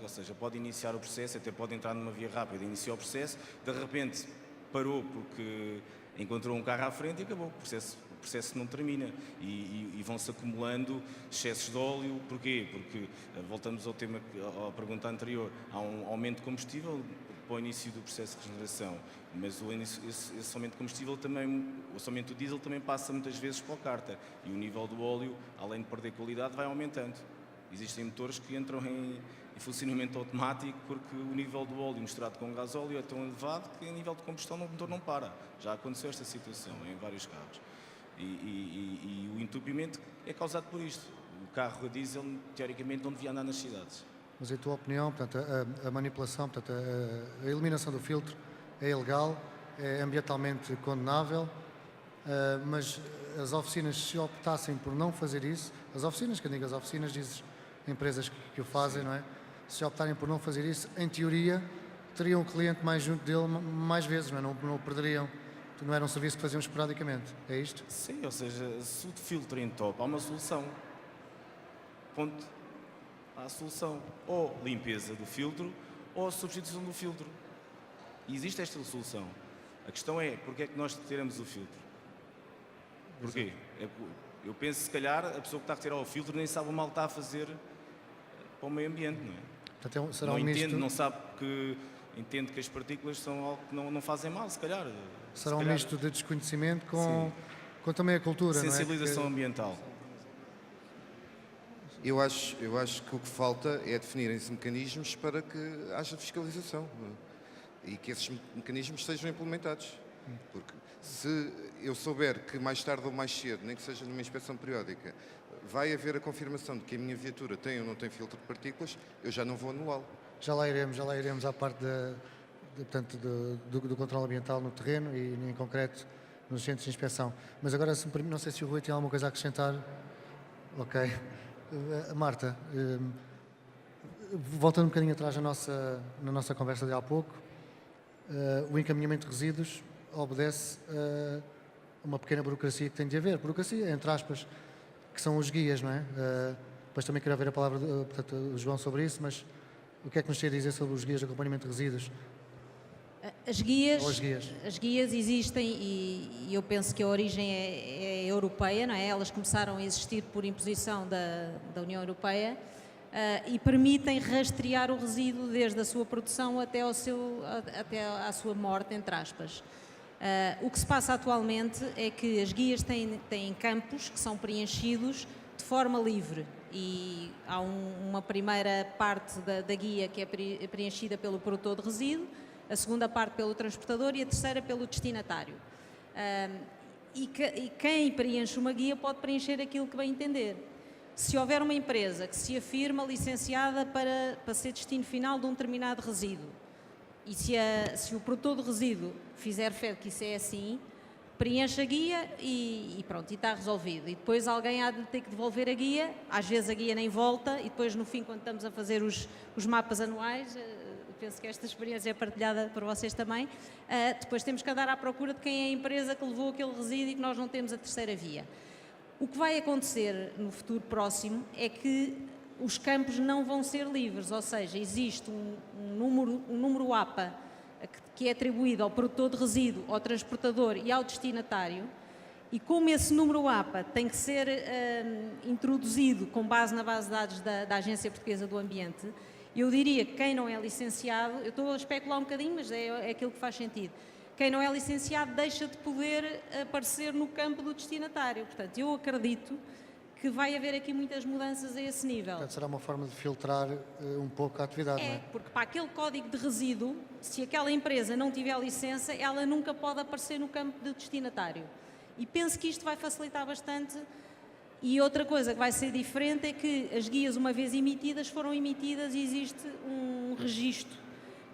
ou seja, pode iniciar o processo, até pode entrar numa via rápida, iniciou o processo, de repente parou porque encontrou um carro à frente e acabou. O processo não termina e vão-se acumulando excessos de óleo. Porquê? Porque, voltamos ao tema, à pergunta anterior, há um aumento de combustível para o início do processo de regeneração, mas esse aumento de combustível também, o aumento do diesel também passa muitas vezes para o carta e o nível do óleo, além de perder qualidade, vai aumentando. Existem motores que entram em funcionamento automático porque o nível do óleo misturado com gasóleo é tão elevado que a nível de combustão o motor não para. Já aconteceu esta situação em vários carros. E o entupimento é causado por isto. O carro a diesel, teoricamente, não devia andar nas cidades. Mas em tua opinião, portanto, a manipulação, portanto, a eliminação do filtro é ilegal, é ambientalmente condenável, mas as oficinas, se optassem por não fazer isso, as oficinas, que eu digo as oficinas, dizes empresas que o fazem, não é? Se optarem por não fazer isso, em teoria, teriam o cliente mais junto dele mais vezes, não é? Não o perderiam não era um serviço que fazíamos esporadicamente, é isto? Sim, ou seja, se o filtro entope, há uma solução. Ponto. Há a solução. Ou limpeza do filtro, ou a substituição do filtro. E existe esta solução. A questão é, porquê é que nós retiramos o filtro? Porquê? Eu penso, se calhar, a pessoa que está a retirar o filtro nem sabe o mal que está a fazer para o meio ambiente, não é? Portanto, será Não um misto, entende, não sabe que... Entende que as partículas são algo que não fazem mal, se calhar. será Se um calhar, misto de desconhecimento com também a cultura, sensibilização não é? ambiental. Eu acho que o que falta é definirem-se mecanismos para que haja fiscalização, não é? E que esses mecanismos sejam implementados. Porque se eu souber que mais tarde ou mais cedo, nem que seja numa inspeção periódica, vai haver a confirmação de que a minha viatura tem ou não tem filtro de partículas, eu já não vou anulá-lo. Já lá iremos à parte portanto, do controle ambiental no terreno e, em concreto, nos centros de inspeção. Mas agora, se me permite, não sei se o Rui tem alguma coisa a acrescentar. Ok. Marta, voltando um bocadinho atrás na nossa conversa de há pouco, o encaminhamento de resíduos obedece a uma pequena burocracia que tem de haver. Burocracia, entre aspas, que são os guias, não é? Depois também quero ouvir a palavra do João sobre isso, mas o que é que nos tem a dizer sobre os guias de acompanhamento de resíduos? As guias, Ou as guias? as guias existem e eu penso que a origem é europeia, não é? Elas começaram a existir por imposição da União Europeia e permitem rastrear o resíduo desde a sua produção até à sua morte, entre aspas. O que se passa atualmente é que as guias têm campos que são preenchidos de forma livre e há uma primeira parte da guia que é preenchida pelo produtor de resíduo, a segunda parte pelo transportador e a terceira pelo destinatário. E quem preenche uma guia pode preencher aquilo que bem entender. Se houver uma empresa que se afirma licenciada para ser destino final de um determinado resíduo e se o produtor de resíduo fizer fé que isso é assim, preenche a guia e pronto, e está resolvido. E depois alguém há de ter que devolver a guia, às vezes a guia nem volta, e depois no fim, quando estamos a fazer os mapas anuais, penso que esta experiência é partilhada por vocês também, depois temos que andar à procura de quem é a empresa que levou aquele resíduo e que nós não temos a terceira via. O que vai acontecer no futuro próximo é que os campos não vão ser livres, ou seja, existe um número APA que é atribuído ao produtor de resíduo, ao transportador e ao destinatário, e como esse número APA tem que ser introduzido com base na base de dados da Agência Portuguesa do Ambiente, eu diria que quem não é licenciado, eu estou a especular um bocadinho, mas é aquilo que faz sentido, quem não é licenciado deixa de poder aparecer no campo do destinatário. Portanto, eu acredito que vai haver aqui muitas mudanças a esse nível. Portanto, será uma forma de filtrar um pouco a atividade, não é? Porque para aquele código de resíduo, se aquela empresa não tiver licença, ela nunca pode aparecer no campo do destinatário. E penso que isto vai facilitar bastante. E outra coisa que vai ser diferente é que as guias, uma vez emitidas, foram emitidas e existe um registro.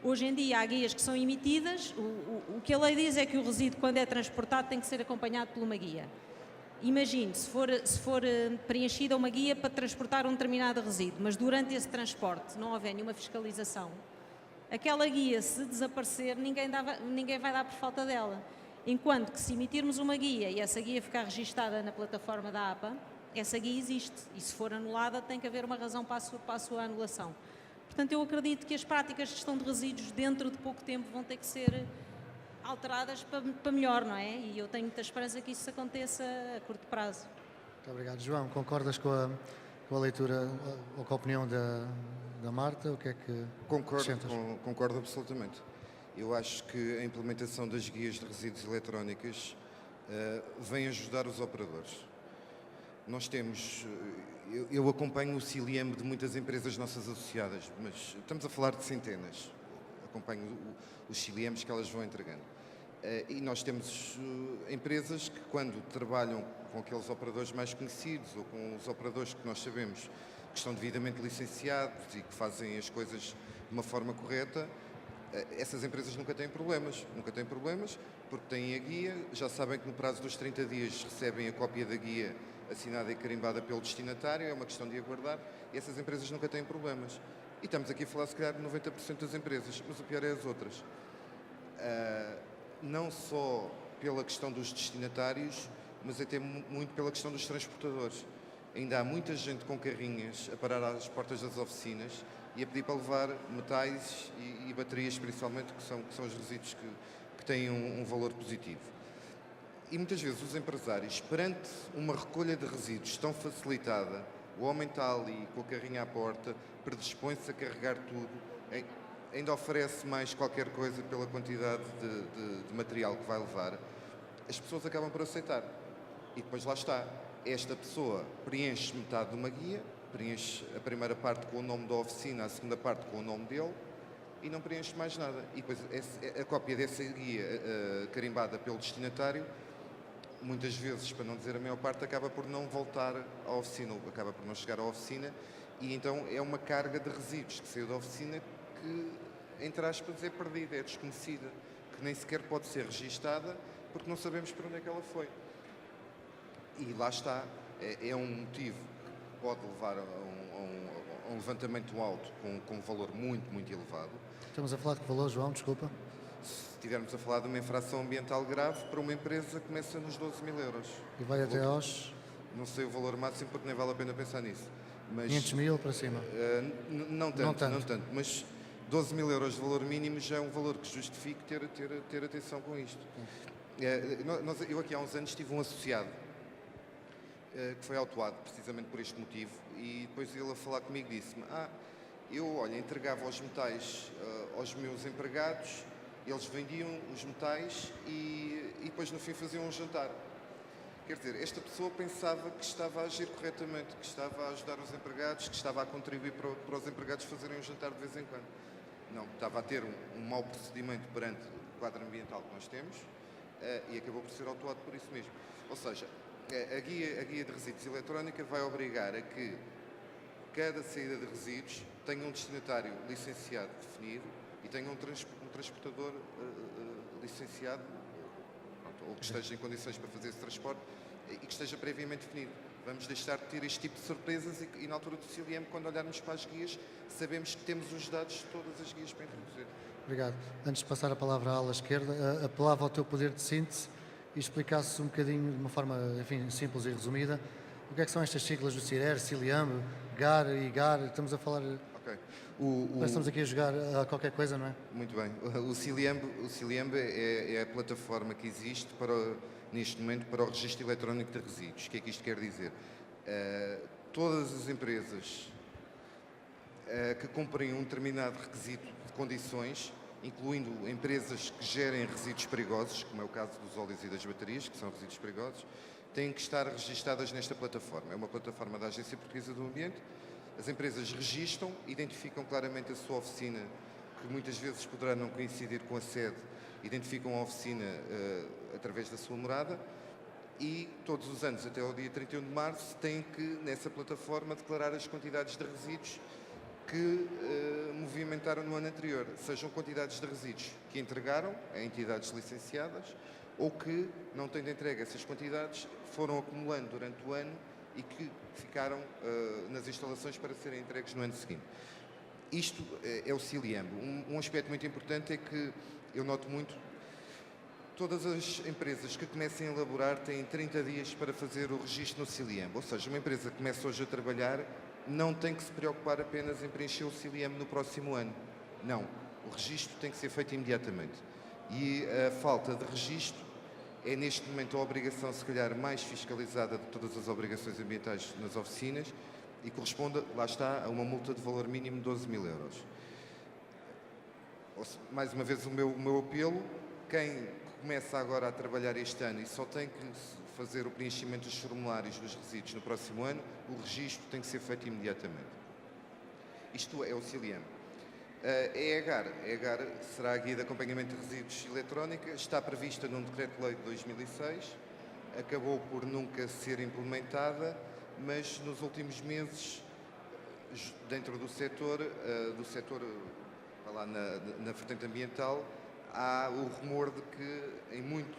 Hoje em dia há guias que são emitidas, o que a lei diz é que o resíduo, quando é transportado, tem que ser acompanhado por uma guia. Imagine, se for preenchida uma guia para transportar um determinado resíduo, mas durante esse transporte não houver nenhuma fiscalização, aquela guia, se desaparecer, ninguém vai dar por falta dela. Enquanto que se emitirmos uma guia e essa guia ficar registada na plataforma da APA, essa guia existe e se for anulada tem que haver uma razão para a sua anulação. Portanto, eu acredito que as práticas de gestão de resíduos dentro de pouco tempo vão ter que ser alteradas para melhor, não é? E eu tenho muita esperança que isso aconteça a curto prazo. Muito obrigado. João, concordas com a leitura ou com a opinião da Marta? O que é que acrescentas? Concordo absolutamente. Eu acho que a implementação das guias de resíduos eletrónicas vem ajudar os operadores. Nós temos... Eu acompanho o CILIEM de muitas empresas nossas associadas, mas estamos a falar de centenas. Acompanho os CILIEMs que elas vão entregando. E nós temos empresas que, quando trabalham com aqueles operadores mais conhecidos ou com os operadores que nós sabemos que estão devidamente licenciados e que fazem as coisas de uma forma correta, essas empresas nunca têm problemas. Nunca têm problemas porque têm a guia, já sabem que no prazo dos 30 dias recebem a cópia da guia assinada e carimbada pelo destinatário, é uma questão de aguardar, e essas empresas nunca têm problemas. E estamos aqui a falar, se calhar, de 90% das empresas, mas o pior é as outras. Não só pela questão dos destinatários, mas até muito pela questão dos transportadores. Ainda há muita gente com carrinhas a parar às portas das oficinas e a pedir para levar metais e baterias, principalmente, que são os resíduos que têm um valor positivo. E muitas vezes os empresários, perante uma recolha de resíduos tão facilitada, o homem está ali com a carrinha à porta, predispõe-se a carregar tudo, ainda oferece mais qualquer coisa pela quantidade de material que vai levar, as pessoas acabam por aceitar. E depois lá está, esta pessoa preenche metade de uma guia, preenche a primeira parte com o nome da oficina, a segunda parte com o nome dele, e não preenche mais nada. E depois a cópia dessa guia carimbada pelo destinatário, muitas vezes, para não dizer a maior parte, acaba por não voltar à oficina, acaba por não chegar à oficina, e então é uma carga de resíduos que saiu da oficina que, entre aspas, é perdida, é desconhecida, que nem sequer pode ser registada porque não sabemos para onde é que ela foi. E lá está, é um motivo que pode levar a um levantamento alto com um valor muito, muito elevado. Estamos a falar de que valor, João? Desculpa. Se estivermos a falar de uma infração ambiental grave, para uma empresa começa nos 12.000 euros. E vai até aos Não sei o valor máximo porque nem vale a pena pensar nisso. Mas, 500 mil para cima. não tanto, mas 12.000 euros de valor mínimo já é um valor que justifique ter atenção com isto. Eu aqui há uns anos tive um associado que foi autuado precisamente por este motivo e depois ele a falar comigo disse-me eu entregava os metais aos meus empregados, eles vendiam os metais e depois no fim faziam um jantar. Quer dizer, esta pessoa pensava que estava a agir corretamente, que estava a ajudar os empregados, que estava a contribuir para os empregados fazerem um jantar de vez em quando. Não, estava a ter um mau procedimento perante o quadro ambiental que nós temos e acabou por ser autuado por isso mesmo. Ou seja, a guia de resíduos eletrónica vai obrigar a que cada saída de resíduos tenha um destinatário licenciado definido e tenha um transportador licenciado, ou que esteja em condições para fazer esse transporte e que esteja previamente definido. Vamos deixar de ter este tipo de surpresas e na altura do CILIEM, quando olharmos para as guias, sabemos que temos os dados de todas as guias para introduzir. Obrigado. Antes de passar a palavra à ala esquerda, apelava ao teu poder de síntese e explicasse um bocadinho, de uma forma, enfim, simples e resumida, o que é que são estas siglas do CIRER, CILIAM, GAR e GAR, estamos a falar... Ok. Nós estamos aqui a jogar a qualquer coisa, não é? Muito bem. O CILIEMB é a plataforma que existe neste momento para o registro eletrónico de resíduos. O que é que isto quer dizer? Todas as empresas que cumprem um determinado requisito de condições, incluindo empresas que gerem resíduos perigosos, como é o caso dos óleos e das baterias, que são resíduos perigosos, têm que estar registadas nesta plataforma. É uma plataforma da Agência Portuguesa do Ambiente. As empresas registram, identificam claramente a sua oficina, que muitas vezes poderá não coincidir com a sede, identificam a oficina através da sua morada e todos os anos, até ao dia 31 de março, têm que, nessa plataforma, declarar as quantidades de resíduos que movimentaram no ano anterior, sejam quantidades de resíduos que entregaram a entidades licenciadas ou que, não tendo entregue essas quantidades, foram acumulando durante o ano e que ficaram nas instalações para serem entregues no ano seguinte. Isto é o CILIEMB. Um aspecto muito importante é que eu noto muito, todas as empresas que comecem a elaborar têm 30 dias para fazer o registro no CILIEMB. Ou seja, uma empresa que começa hoje a trabalhar não tem que se preocupar apenas em preencher o CILIEMB no próximo ano. Não, o registro tem que ser feito imediatamente. E a falta de registro é neste momento a obrigação, se calhar, mais fiscalizada de todas as obrigações ambientais nas oficinas e corresponde, lá está, a uma multa de valor mínimo de 12.000 euros. Mais uma vez o meu apelo, quem começa agora a trabalhar este ano e só tem que fazer o preenchimento dos formulários dos resíduos no próximo ano, o registro tem que ser feito imediatamente. Isto é o CILIEM. A EGAR será a Guia de Acompanhamento de Resíduos Eletrónica, está prevista num Decreto-Lei de 2006, acabou por nunca ser implementada, mas nos últimos meses, dentro do setor lá na vertente ambiental, há o rumor de que em muito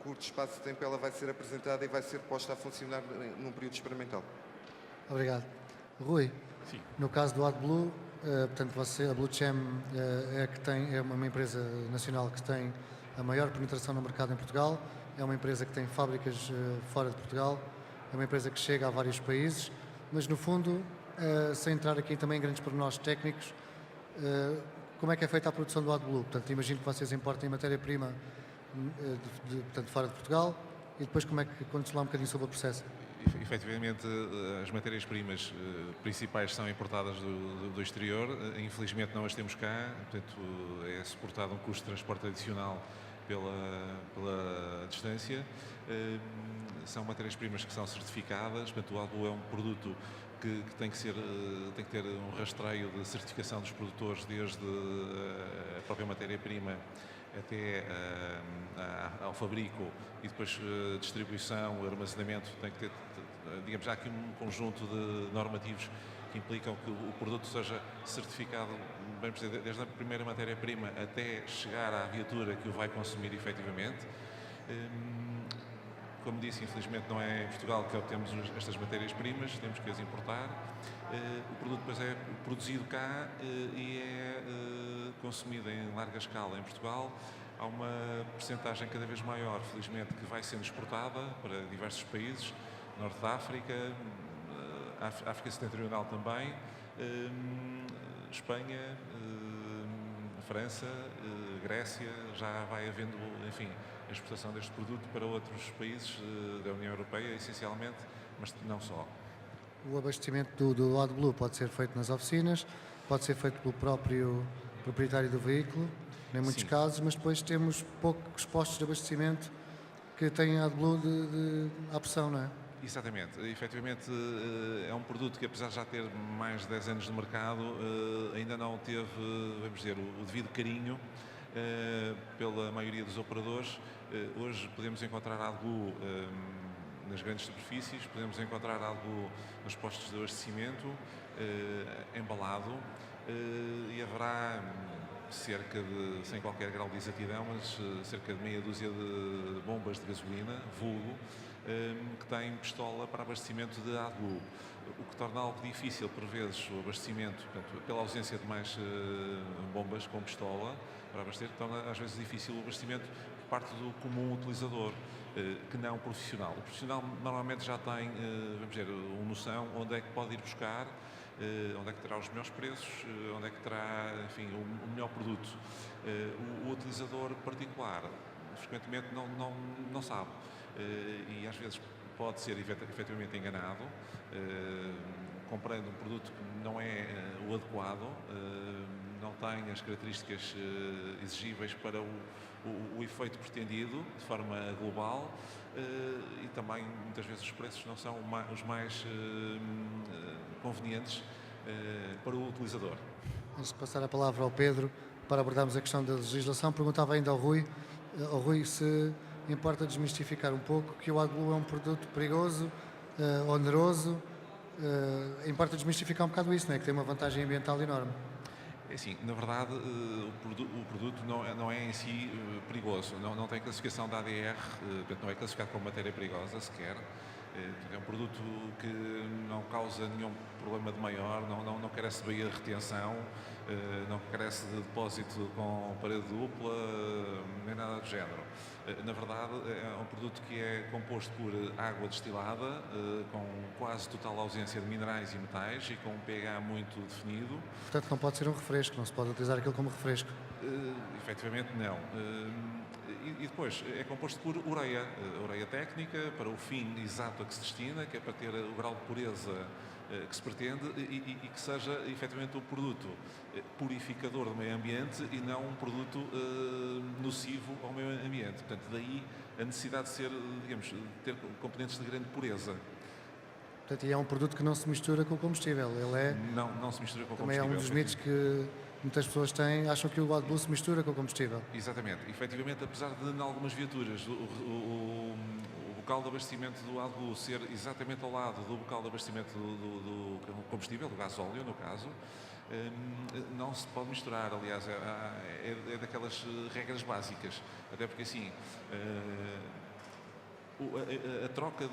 curto espaço de tempo ela vai ser apresentada e vai ser posta a funcionar num período experimental. Obrigado. Rui, Sim. no caso do AdBlue, portanto, a BlueChem é uma empresa nacional que tem a maior penetração no mercado em Portugal, é uma empresa que tem fábricas fora de Portugal, é uma empresa que chega a vários países, mas no fundo, sem entrar aqui também em grandes pormenores técnicos, como é que é feita a produção do AdBlue? Portanto, imagino que vocês importem matéria-prima portanto, fora de Portugal, e depois como é que contes lá um bocadinho sobre o processo? Efetivamente, as matérias-primas principais são importadas do exterior. Infelizmente não as temos cá, portanto é suportado um custo de transporte adicional pela distância. São matérias-primas que são certificadas, portanto o AdBlue é um produto que tem que ter um rastreio de certificação dos produtores, desde a própria matéria-prima até ao fabrico, e depois distribuição, armazenamento. Tem que ter, digamos, há aqui um conjunto de normativos que implicam que o produto seja certificado, vamos dizer, desde a primeira matéria-prima até chegar à viatura que o vai consumir efetivamente. Como disse, infelizmente não é em Portugal que obtemos estas matérias-primas, temos que as importar. O produto depois é produzido cá e é consumido em larga escala em Portugal. Há uma percentagem cada vez maior, felizmente, que vai sendo exportada para diversos países, Norte da África, África Setentrional também, Espanha, França, Grécia. Já vai havendo, enfim, a exportação deste produto para outros países da União Europeia, essencialmente, mas não só. O abastecimento do AdBlue pode ser feito nas oficinas, pode ser feito pelo próprio proprietário do veículo, em muitos Sim. casos, mas depois temos poucos postos de abastecimento que têm AdBlue à pressão, não é? Exatamente. Efetivamente é um produto que, apesar de já ter mais de 10 anos de mercado, ainda não teve, vamos dizer, o devido carinho pela maioria dos operadores. Hoje podemos encontrar AdBlue nas grandes superfícies, podemos encontrar AdBlue nos postos de abastecimento, embalado, e haverá cerca de, sem qualquer grau de exatidão, mas cerca de meia dúzia de bombas de gasolina, vulgo, que têm pistola para abastecimento de AdBlue, o que torna algo difícil, por vezes, o abastecimento, portanto, pela ausência de mais bombas com pistola para abastecer, torna às vezes difícil o abastecimento por parte do comum utilizador, que não profissional. O profissional normalmente já tem, vamos dizer, uma noção onde é que pode ir buscar, onde é que terá os melhores preços, onde é que terá, enfim, o melhor produto. O utilizador particular, frequentemente, não sabe. E às vezes pode ser efetivamente enganado, comprando um produto que não é o adequado, não tem as características exigíveis para o efeito pretendido de forma global, e também muitas vezes os preços não são os mais convenientes para o utilizador. Antes de passar a palavra ao Pedro para abordarmos a questão da legislação, perguntava ainda ao Rui se importa desmistificar um pouco que o AdBlue é um produto perigoso, oneroso. Importa desmistificar um bocado isso, não é? Que tem uma vantagem ambiental enorme. É assim, na verdade, o produto não é em si perigoso, não tem classificação da ADR, portanto não é classificado como matéria perigosa sequer. É um produto que não causa nenhum problema de maior, não carece de baía de retenção, não carece de depósito com parede dupla, nem nada do género. Na verdade, é um produto que é composto por água destilada, com quase total ausência de minerais e metais e com um pH muito definido. Portanto, não pode ser um refresco, não se pode utilizar aquilo como refresco. Efetivamente, não. E depois é composto por ureia técnica, para o fim exato a que se destina, que é para ter o grau de pureza que se pretende e que seja efetivamente um produto purificador do meio ambiente e não um produto nocivo ao meio ambiente. Portanto, daí a necessidade de ser, digamos, de ter componentes de grande pureza. Portanto, e é um produto que não se mistura com o combustível. Ele é, não se mistura com o também combustível. é um dos mitos que muitas pessoas têm, acham que o AdBlue se mistura com o combustível. Exatamente. Efetivamente, apesar de, em algumas viaturas, o bocal de abastecimento do AdBlue ser exatamente ao lado do bocal de abastecimento do combustível, do gasóleo, no caso, não se pode misturar. Aliás, é daquelas regras básicas. Até porque, assim, a troca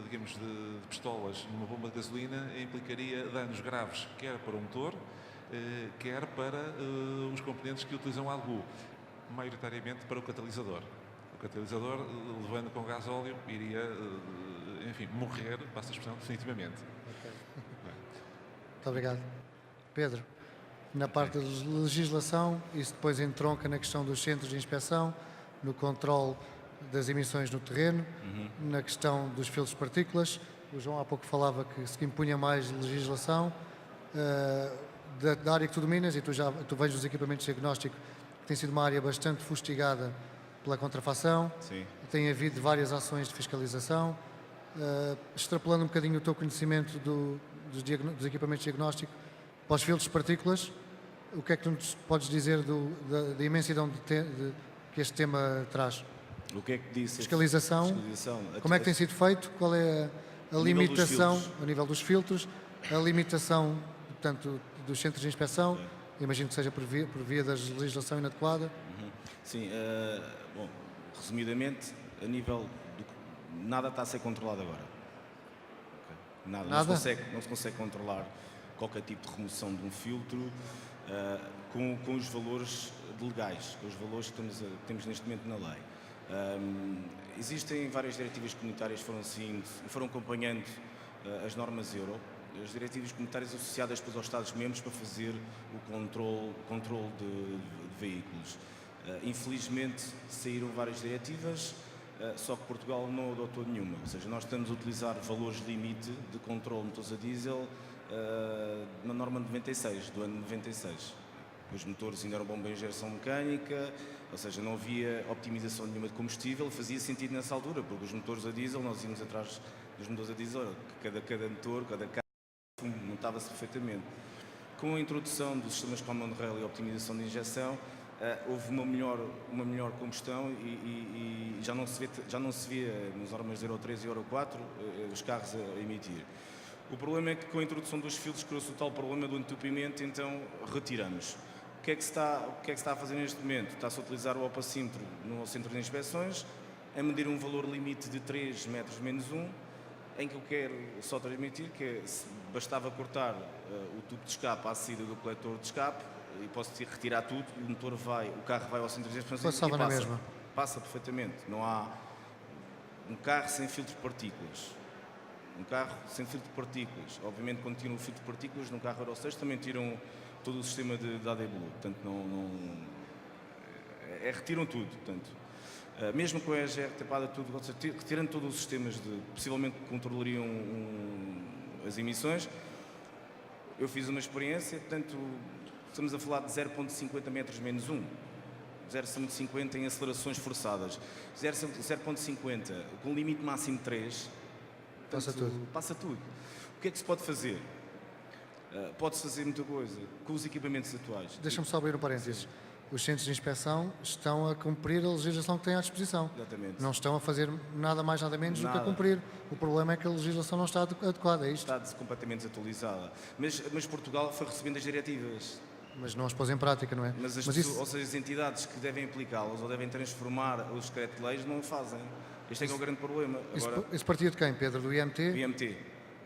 digamos, de pistolas numa bomba de gasolina implicaria danos graves, quer para o motor, quer para os componentes que utilizam AdBlue, maioritariamente para o catalisador. O catalisador, levando com gás óleo, iria, enfim, morrer, passa a expressão, definitivamente. Muito obrigado. Pedro, na parte da legislação, isso depois entronca na questão dos centros de inspeção, no controle das emissões no terreno, na questão dos filtros de partículas. O João há pouco falava que se impunha mais legislação da área que tu dominas, e tu vens dos equipamentos de diagnóstico, que tem sido uma área bastante fustigada pela contrafação. Sim. Tem havido várias ações de fiscalização. Extrapolando um bocadinho o teu conhecimento dos equipamentos de diagnóstico para os filtros de partículas, o que é que tu nos podes dizer da imensidão que este tema traz? O que é que disse? Fiscalização. Como é que tem sido feito? Qual é a limitação a nível dos filtros? A limitação, portanto, dos centros de inspeção? Imagino que seja por via da legislação inadequada. Sim, bom, resumidamente, a nível nada está a ser controlado agora. Okay. Nada. Não se consegue controlar qualquer tipo de remoção de um filtro com os valores legais, com os valores que temos neste momento na lei. Existem várias diretivas comunitárias que foram acompanhando as normas Euro, as diretivas comunitárias associadas depois aos Estados-membros para fazer o controle de veículos. Infelizmente saíram várias diretivas, só que Portugal não adotou nenhuma, ou seja, nós estamos a utilizar valores limite de controle de motores a diesel na norma 96, do ano 96. Os motores ainda eram bombas de injeção mecânica, ou seja, não havia optimização nenhuma de combustível, fazia sentido nessa altura, porque os motores a diesel, nós íamos atrás dos motores a diesel, cada motor, cada carro, notava-se perfeitamente. Com a introdução dos sistemas Common Rail e a optimização de injeção, houve uma melhor combustão e já não se via nas normas Euro 3 e Euro 4 os carros a emitir. O problema é que com a introdução dos filtros criou-se o tal problema do entupimento, então retiramos. O que é que se está a fazer neste momento? Está-se a utilizar o opacímetro no centro de inspeções, a medir um valor limite de 3 metros menos 1, em que eu quero só transmitir que bastava cortar o tubo de escape à saída do coletor de escape e posso retirar tudo, o carro vai ao centro de inspeções Passava e na mesma. passa perfeitamente. Não há um carro sem filtro de partículas. Um carro sem filtro de partículas. Obviamente, quando tiram o filtro de partículas, num carro Euro 6 também tiram todo o sistema de AdBlue. Portanto, retiram tudo. Portanto, mesmo com a EGR tapada tudo, retirando todos os sistemas possivelmente controlariam as emissões, eu fiz uma experiência, portanto, estamos a falar de 0,50 metros menos 1. 0,50 em acelerações forçadas. 0,50 com limite máximo de 3. Portanto, passa tudo. O que é que se pode fazer? Pode-se fazer muita coisa com os equipamentos atuais. Deixa-me só abrir um parênteses. Os centros de inspeção estão a cumprir a legislação que têm à disposição. Exatamente. Não estão a fazer nada mais, nada menos do que a cumprir. O problema é que a legislação não está adequada a isto. Está completamente desatualizada. Mas Portugal foi recebendo as diretivas. Mas não as pôs em prática, não é? Mas ou seja, as entidades que devem aplicá-las ou devem transformar os decretos-leis não o fazem. Este é que é o grande problema. Agora, isso partia de quem, Pedro? Do IMT? o IMT.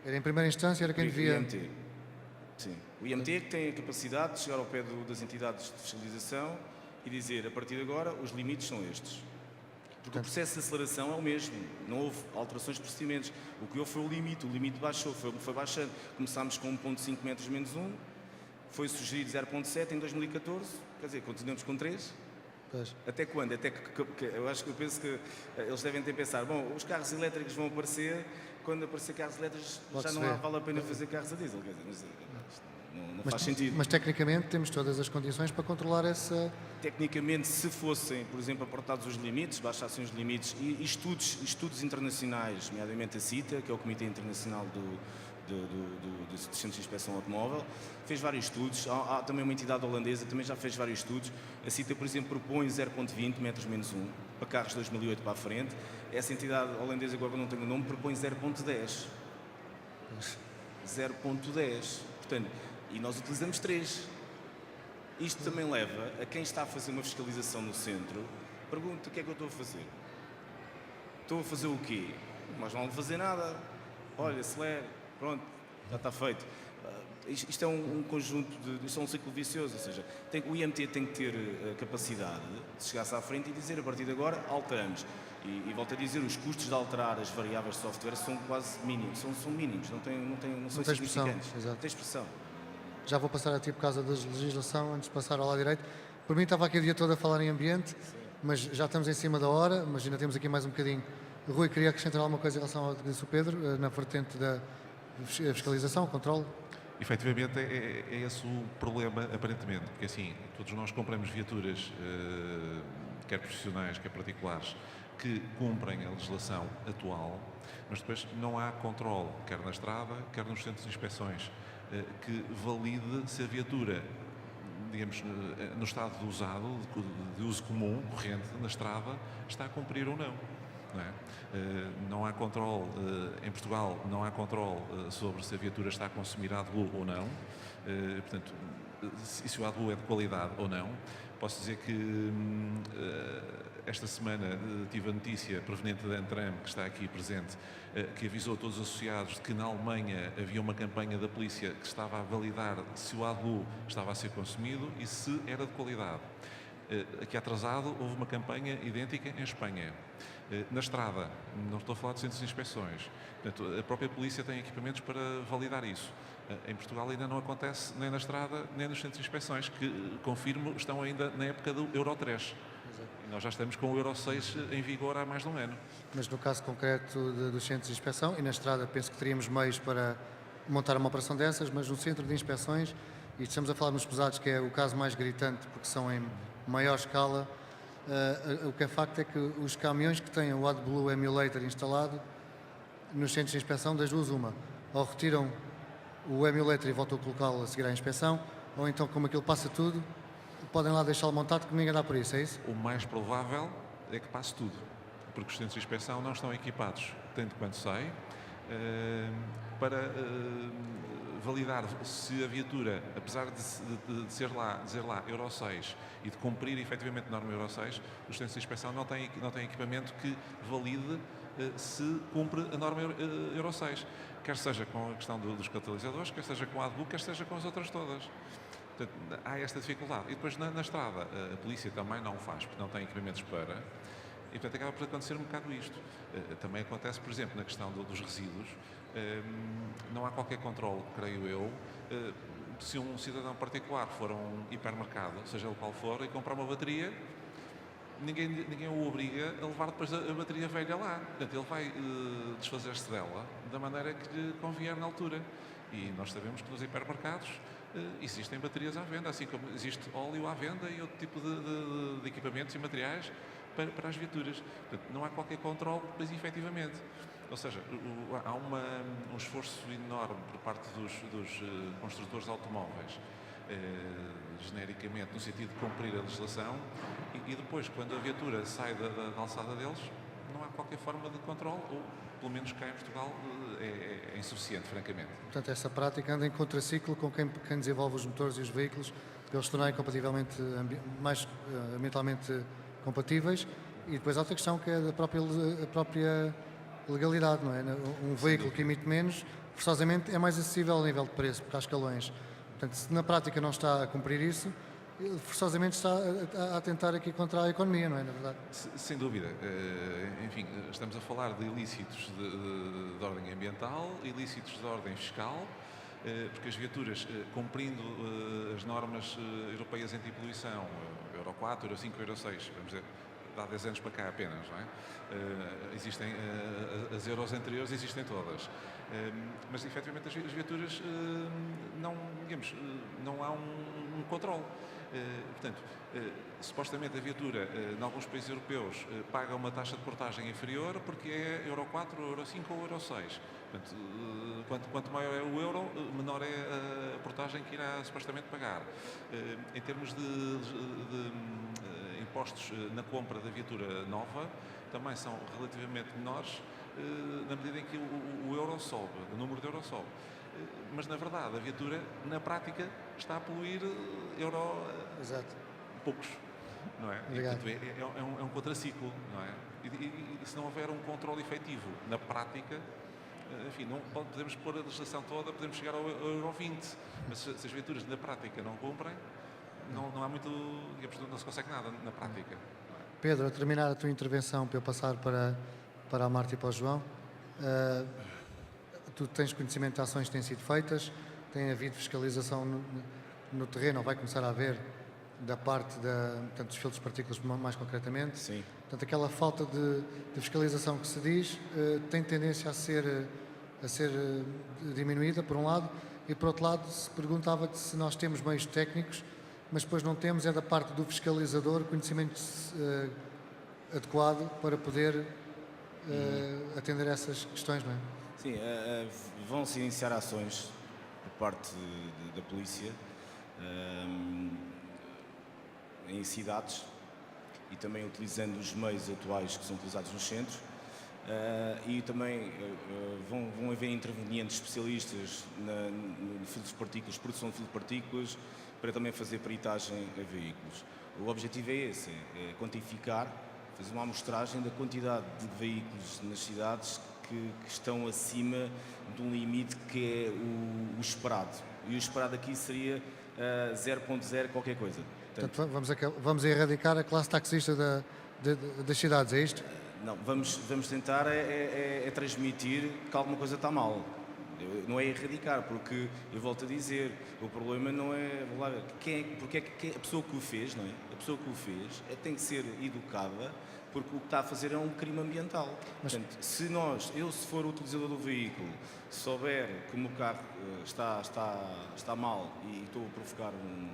Era em primeira instância, era quem devia... O IMT. Sim. O IMT é que tem a capacidade de chegar ao pé das entidades de fiscalização e dizer, a partir de agora, os limites são estes. Porque o processo de aceleração é o mesmo. Não houve alterações de procedimentos. O que houve foi o limite baixou, foi baixando. Começámos com 1,5 metros menos 1, foi sugerido 0,7 em 2014, quer dizer, continuamos com 3. Pois. Até quando? Até que eu penso que eles devem ter pensado, bom, os carros elétricos vão aparecer, quando aparecer carros elétricos já não vale a pena fazer carros a diesel, quer dizer, não faz sentido. Mas tecnicamente temos todas as condições para controlar essa... Tecnicamente, se fossem, por exemplo, aportados os limites, baixassem os limites, e estudos internacionais, nomeadamente a CITA, que é o Comitê Internacional dos Centros de Inspeção Automóvel, fez vários estudos. Há também uma entidade holandesa, também já fez vários estudos. A CITA, por exemplo, propõe 0,20 metros menos 1 para carros de 2008 para a frente. Essa entidade holandesa, agora não tenho o nome, propõe 0,10. 0,10. Portanto, e nós utilizamos 3. Isto também leva a quem está a fazer uma fiscalização no centro, pergunta o que é que eu estou a fazer. Estou a fazer o quê? Mas não vou fazer nada. Olha, acelera. Pronto, já está feito. isto é um conjunto isto é um ciclo vicioso, ou seja, o IMT tem que ter a capacidade de chegar-se à frente e dizer, a partir de agora, alteramos. E volto a dizer, os custos de alterar as variáveis de software são quase mínimos, são mínimos, não são tem expressão, significantes. exato. Não tem expressão. Já vou passar a ti por causa da legislação, antes de passar ao lado direito. Por mim estava aqui o dia todo a falar em ambiente, mas já estamos em cima da hora, mas ainda temos aqui mais um bocadinho. Rui, queria acrescentar alguma coisa em relação ao que disse o Pedro, na vertente da fiscalização, controle? Efetivamente é esse o problema, aparentemente, porque assim, todos nós compramos viaturas, quer profissionais, quer particulares, que cumprem a legislação atual, mas depois não há controle, quer na estrada, quer nos centros de inspeções, que valide se a viatura, digamos, no estado de usado, de uso comum, corrente, na estrada, está a cumprir ou não. Não é? Não há controle, em Portugal, não há controle sobre se a viatura está a consumir AdBlue ou não, portanto, se o AdBlue é de qualidade ou não. Posso dizer que esta semana tive a notícia proveniente da Antram, que está aqui presente, que avisou todos os associados de que na Alemanha havia uma campanha da polícia que estava a validar se o AdBlue estava a ser consumido e se era de qualidade. Aqui atrasado, houve uma campanha idêntica em Espanha. Na estrada, não estou a falar de centros de inspeções, portanto, a própria polícia tem equipamentos para validar isso. Em Portugal ainda não acontece nem na estrada, nem nos centros de inspeções, que, confirmo, estão ainda na época do Euro 3. E nós já estamos com o Euro 6 em vigor há mais de um ano. Mas no caso concreto dos centros de inspeção, e na estrada penso que teríamos meios para montar uma operação dessas, mas no centro de inspeções, e estamos a falar nos pesados, que é o caso mais gritante, porque são em maior escala, o que é facto é que os caminhões que têm o AdBlue Emulator instalado nos centros de inspeção, das duas uma, ou retiram o emulator e voltam a colocá-lo a seguir à inspeção, ou então, como aquilo passa tudo, podem lá deixá-lo montado que ninguém dá por isso, é isso? O mais provável é que passe tudo, porque os centros de inspeção não estão equipados, tanto quanto sei, para validar se a viatura, apesar de dizer lá Euro 6 e de cumprir efetivamente a norma Euro 6, os centros de inspeção não têm equipamento que valide se cumpre a norma Euro 6, quer seja com a questão dos catalisadores, quer seja com a AdBlue, quer seja com as outras todas. Portanto, há esta dificuldade. E depois na estrada, a polícia também não o faz, porque não tem equipamentos para, e portanto acaba por acontecer um bocado isto. Também acontece, por exemplo, na questão dos resíduos, não há qualquer controle, creio eu, se um cidadão particular for a um hipermercado, seja ele qual for, e comprar uma bateria, ninguém o obriga a levar depois a bateria velha lá. Portanto, ele vai desfazer-se dela da maneira que lhe convier na altura. E nós sabemos que nos hipermercados existem baterias à venda, assim como existe óleo à venda e outro tipo de equipamentos e materiais para as viaturas. Portanto, não há qualquer controle, mas efetivamente. Ou seja, há um esforço enorme por parte dos construtores de automóveis, genericamente, no sentido de cumprir a legislação, e depois, quando a viatura sai da alçada deles, não há qualquer forma de controle, ou pelo menos cá em Portugal é insuficiente, francamente. Portanto, essa prática anda em contraciclo com quem desenvolve os motores e os veículos, para eles se tornarem mais ambientalmente compatíveis, e depois há outra questão que é a própria legalidade, não é? Um veículo que emite menos, forçosamente é mais acessível a nível de preço, porque há escalões. Portanto, se na prática não está a cumprir isso, forçosamente está a tentar aqui contra a economia, não é, na verdade? Sem dúvida. Enfim, estamos a falar de ilícitos de ordem ambiental, ilícitos de ordem fiscal, porque as viaturas, cumprindo as normas europeias antipoluição, Euro 4, Euro 5, Euro 6, vamos dizer, há 10 anos para cá apenas, não é? Existem, as euros anteriores existem todas. Mas, efetivamente, as viaturas não há um controle. Portanto, supostamente a viatura, em alguns países europeus, paga uma taxa de portagem inferior porque é Euro 4, Euro 5 ou Euro 6. Portanto, quanto maior é o euro, menor é a portagem que irá supostamente pagar. Em termos de impostos na compra da viatura nova, também são relativamente menores, na medida em que o euro sobe, o número de euros sobe. Mas, na verdade, a viatura, na prática, está a poluir Exato. poucos, não é? Obrigado. E, portanto, é um contraciclo, não é? E se não houver um controle efetivo na prática, enfim, não podemos pôr a legislação toda, podemos chegar ao Euro 20, mas se as viaturas na prática não cumprem, não há muito, digamos, não se consegue nada na prática. Pedro, a terminar a tua intervenção, para eu passar para a Marta e para o João, tu tens conhecimento de ações que têm sido feitas, tem havido fiscalização no terreno, ou vai começar a haver, da parte portanto, dos filtros de partículas mais concretamente. Sim. Portanto, aquela falta de fiscalização que se diz tem tendência a ser diminuída, por um lado, e por outro lado se perguntava se nós temos meios técnicos, mas depois não temos, é da parte do fiscalizador, conhecimento adequado para poder atender a essas questões, não é? Sim, vão-se iniciar ações por parte da polícia em cidades e também utilizando os meios atuais que são utilizados nos centros. E também vão haver intervenientes especialistas no filtro de partículas, produção de filtro de partículas, para também fazer peritagem a veículos. O objetivo é esse, é quantificar, fazer uma amostragem da quantidade de veículos nas cidades que estão acima de um limite que é o esperado. E o esperado aqui seria 0.0 qualquer coisa. Portanto, vamos erradicar a classe taxista das cidades, é isto? Não, vamos tentar transmitir que alguma coisa está mal. Não é erradicar, porque, eu volto a dizer, o problema não é... Porque é que a pessoa que o fez, não é? A pessoa que o fez tem que ser educada, porque o que está a fazer é um crime ambiental. Mas... Portanto, se for o utilizador do veículo, souber que o meu carro está mal e estou a provocar um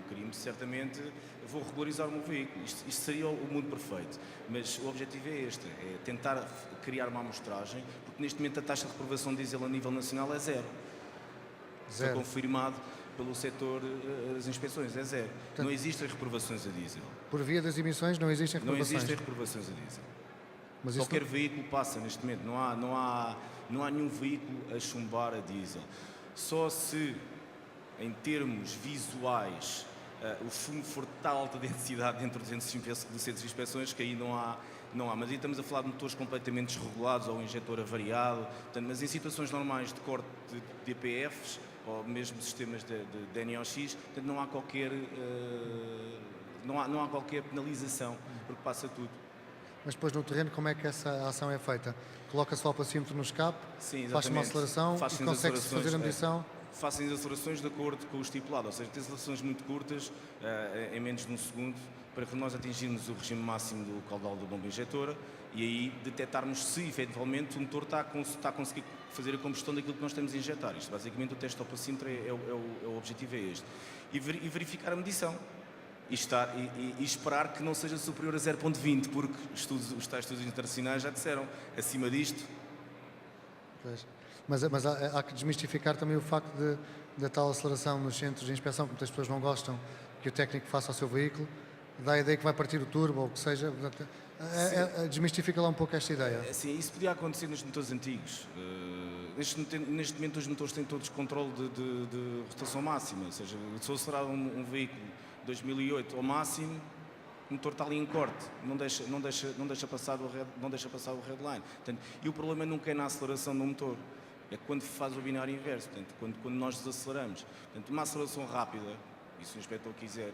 crime, certamente vou regularizar o meu veículo. Isto seria o mundo perfeito. Mas o objetivo é este, é tentar criar uma amostragem, porque neste momento a taxa de reprovação de diesel a nível nacional é zero. Foi confirmado pelo setor das inspeções, é zero. Portanto, não existem reprovações a diesel. Por via das emissões não existem reprovações? Não existem reprovações a diesel. Mas qualquer veículo passa neste momento, não há nenhum veículo a chumbar a diesel. Só se, em termos visuais, o fumo for de tal alta densidade dentro dos centros de inspeções que aí não há. Mas aí estamos a falar de motores completamente desregulados ou injetor avariado, portanto, mas em situações normais de corte de EPFs ou mesmo sistemas de NOx, portanto, não há qualquer penalização, porque passa tudo. Mas depois no terreno como é que essa ação é feita? Coloca-se o alpacímetro no escape, faz uma aceleração e consegue-se fazer a medição? Fazem as acelerações de acordo com o estipulado, ou seja, tem acelerações muito curtas, em menos de um segundo, para que nós atingirmos o regime máximo do caudal da bomba injetora e aí detectarmos se efetivamente o motor está a conseguir fazer a combustão daquilo que nós estamos a injetar. Isto basicamente o teste ao alpacímetro o objetivo é este. E verificar a medição. E esperar que não seja superior a 0.20, porque os tais estudos internacionais já disseram, acima disto. Pois. Mas há que desmistificar também o facto da tal aceleração nos centros de inspeção, que muitas pessoas não gostam que o técnico faça ao seu veículo, dá a ideia que vai partir o turbo ou o que seja. Desmistifica lá um pouco esta ideia. Sim, isso podia acontecer nos motores antigos. Neste momento os motores têm todos controle de rotação máxima, ou seja, se eu acelerar um veículo 2008 ao máximo, o motor está ali em corte, não deixa passar o redline. Portanto, e o problema nunca é na aceleração do motor, é quando faz o binário inverso, portanto, quando nós desaceleramos. Portanto, uma aceleração rápida, e se o inspetor quiser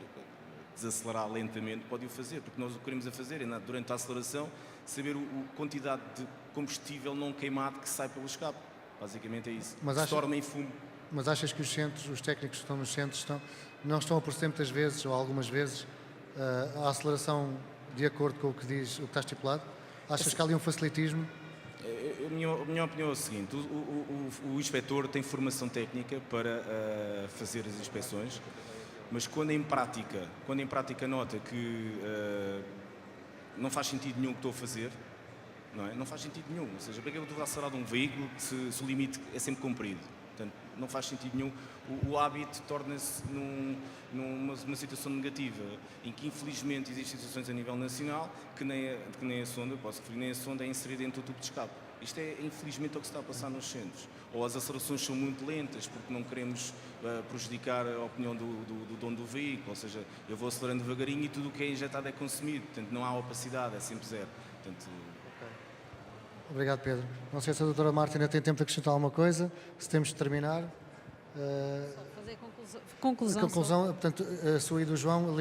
desacelerar lentamente, pode o fazer, porque nós o que queremos fazer é, durante a aceleração, saber a quantidade de combustível não queimado que sai pelo escape. Basicamente é isso, se torna em fumo. Mas achas que os técnicos que estão nos centros, não estão a proceder muitas vezes, ou algumas vezes, a aceleração de acordo com o que diz, o que está estipulado? Achas que há ali um facilitismo? A minha opinião é o seguinte, o inspetor tem formação técnica para fazer as inspeções, mas quando em prática nota que não faz sentido nenhum o que estou a fazer, não faz sentido nenhum, ou seja, para que eu estou a acelerar de um veículo se o limite é sempre cumprido? Portanto, não faz sentido nenhum. O hábito torna-se numa situação negativa, em que infelizmente existem situações a nível nacional que nem a sonda, posso referir, nem a sonda é inserida dentro do tubo de escape. Isto é infelizmente o que se está a passar nos centros. Ou as acelerações são muito lentas porque não queremos prejudicar a opinião do dono do veículo, ou seja, eu vou acelerando devagarinho e tudo o que é injetado é consumido, portanto não há opacidade, é sempre zero. Portanto, Obrigado, Pedro. Não sei se a doutora Marta ainda tem tempo de acrescentar alguma coisa, se temos de terminar. Só fazer conclusão. A conclusão, portanto, a sua e do João,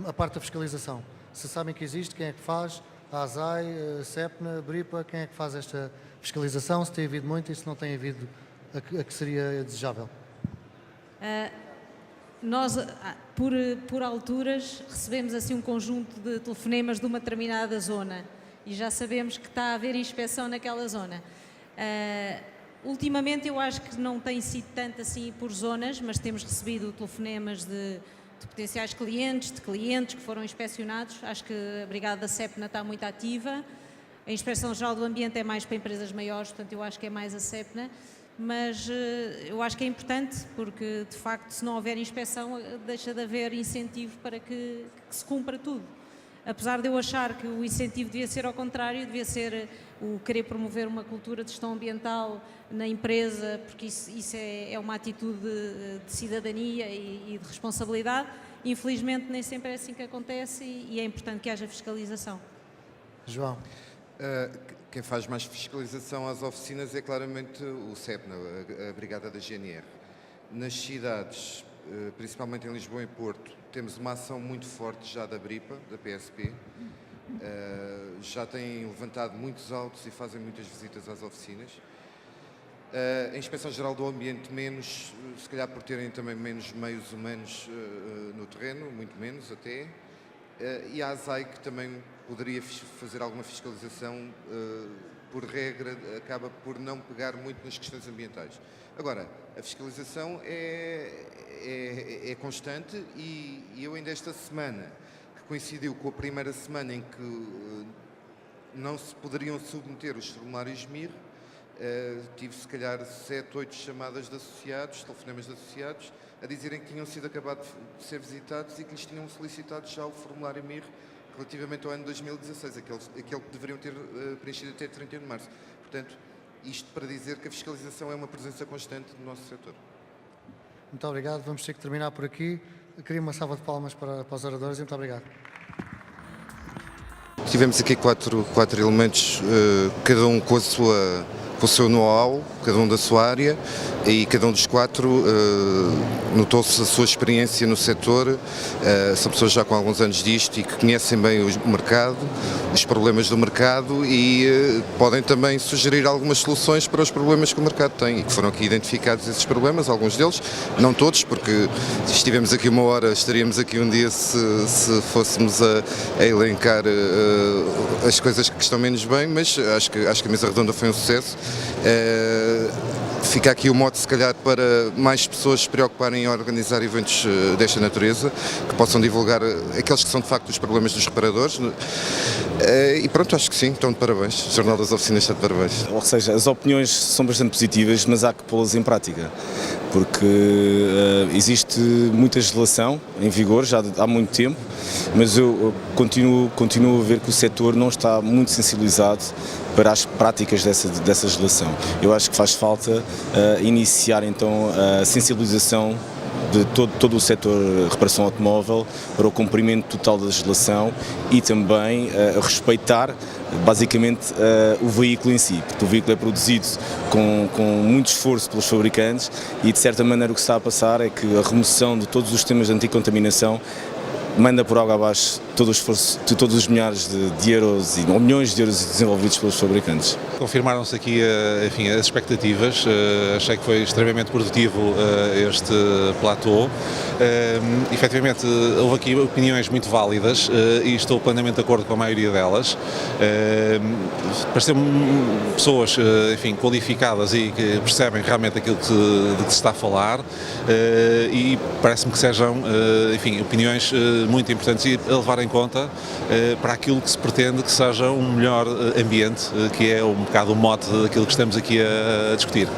a parte da fiscalização. Se sabem que existe, quem é que faz? A ASAI, a CEPNA, a BRIPA, quem é que faz esta fiscalização? Se tem havido muito e se não tem havido a que seria desejável? Nós, por alturas, recebemos assim um conjunto de telefonemas de uma determinada zona e já sabemos que está a haver inspeção naquela zona. Ultimamente eu acho que não tem sido tanto assim por zonas, mas temos recebido telefonemas de potenciais clientes, de clientes que foram inspecionados. Acho que a Brigada da CEPNA está muito ativa. A Inspeção Geral do Ambiente é mais para empresas maiores, portanto eu acho que é mais a CEPNA. Mas eu acho que é importante, porque de facto se não houver inspeção deixa de haver incentivo para que se cumpra tudo. Apesar de eu achar que o incentivo devia ser ao contrário, devia ser o querer promover uma cultura de gestão ambiental na empresa, porque isso é uma atitude de cidadania e de responsabilidade. Infelizmente nem sempre é assim que acontece e é importante que haja fiscalização. João. Quem faz mais fiscalização às oficinas é claramente o CEPNA, a Brigada da GNR. Nas cidades, principalmente em Lisboa e Porto, temos uma ação muito forte já da BRIPA, da PSP. Já têm levantado muitos autos e fazem muitas visitas às oficinas. A Inspeção Geral do Ambiente menos, se calhar por terem também menos meios humanos no terreno, muito menos até. E a ASAI, que também poderia fazer alguma fiscalização, por regra, acaba por não pegar muito nas questões ambientais. Agora, a fiscalização é constante e eu ainda esta semana, que coincidiu com a primeira semana em que não se poderiam submeter os formulários MIR, tive se calhar 7, 8 chamadas de associados, telefonemas de associados, a dizerem que tinham sido acabados de ser visitados e que lhes tinham solicitado já o formulário MIR relativamente ao ano 2016, aquele que deveriam ter preenchido até 31 de março. Portanto, isto para dizer que a fiscalização é uma presença constante no nosso setor. Muito obrigado. Vamos ter que terminar por aqui. Eu queria uma salva de palmas para os oradores e muito obrigado. Tivemos aqui quatro elementos, cada um com o seu know-how, cada um da sua área, e cada um dos quatro notou-se a sua experiência no setor. São pessoas já com alguns anos disto e que conhecem bem o mercado, os problemas do mercado e podem também sugerir algumas soluções para os problemas que o mercado tem e que foram aqui identificados esses problemas, alguns deles, não todos, porque se estivemos aqui uma hora, estaríamos aqui um dia se fôssemos a elencar as coisas que estão menos bem, mas acho que a mesa redonda foi um sucesso. Fica aqui o mote, se calhar, para mais pessoas se preocuparem em organizar eventos desta natureza, que possam divulgar aqueles que são de facto os problemas dos reparadores. E pronto, acho que sim, estão de parabéns. O Jornal das Oficinas está de parabéns. Ou seja, as opiniões são bastante positivas, mas há que pô-las em prática, porque existe muita legislação em vigor já há muito tempo, mas eu continuo a ver que o setor não está muito sensibilizado para as práticas dessa legislação. Eu acho que faz falta iniciar então a sensibilização de todo o setor de reparação automóvel para o cumprimento total da legislação e também respeitar basicamente o veículo em si, porque o veículo é produzido com muito esforço pelos fabricantes e de certa maneira o que se está a passar é que a remoção de todos os sistemas de anticontaminação manda por água abaixo todo o esforço de todos os milhares de euros ou milhões de euros desenvolvidos pelos fabricantes. Confirmaram-se aqui enfim, as expectativas, achei que foi extremamente produtivo este platô. Efetivamente, houve aqui opiniões muito válidas e estou plenamente de acordo com a maioria delas. Pareceu-me pessoas enfim, qualificadas e que percebem realmente aquilo de que se está a falar e parece-me que sejam enfim, opiniões muito importantes e a levar em conta para aquilo que se pretende que seja um melhor ambiente, que é um bocado o mote daquilo que estamos aqui a discutir.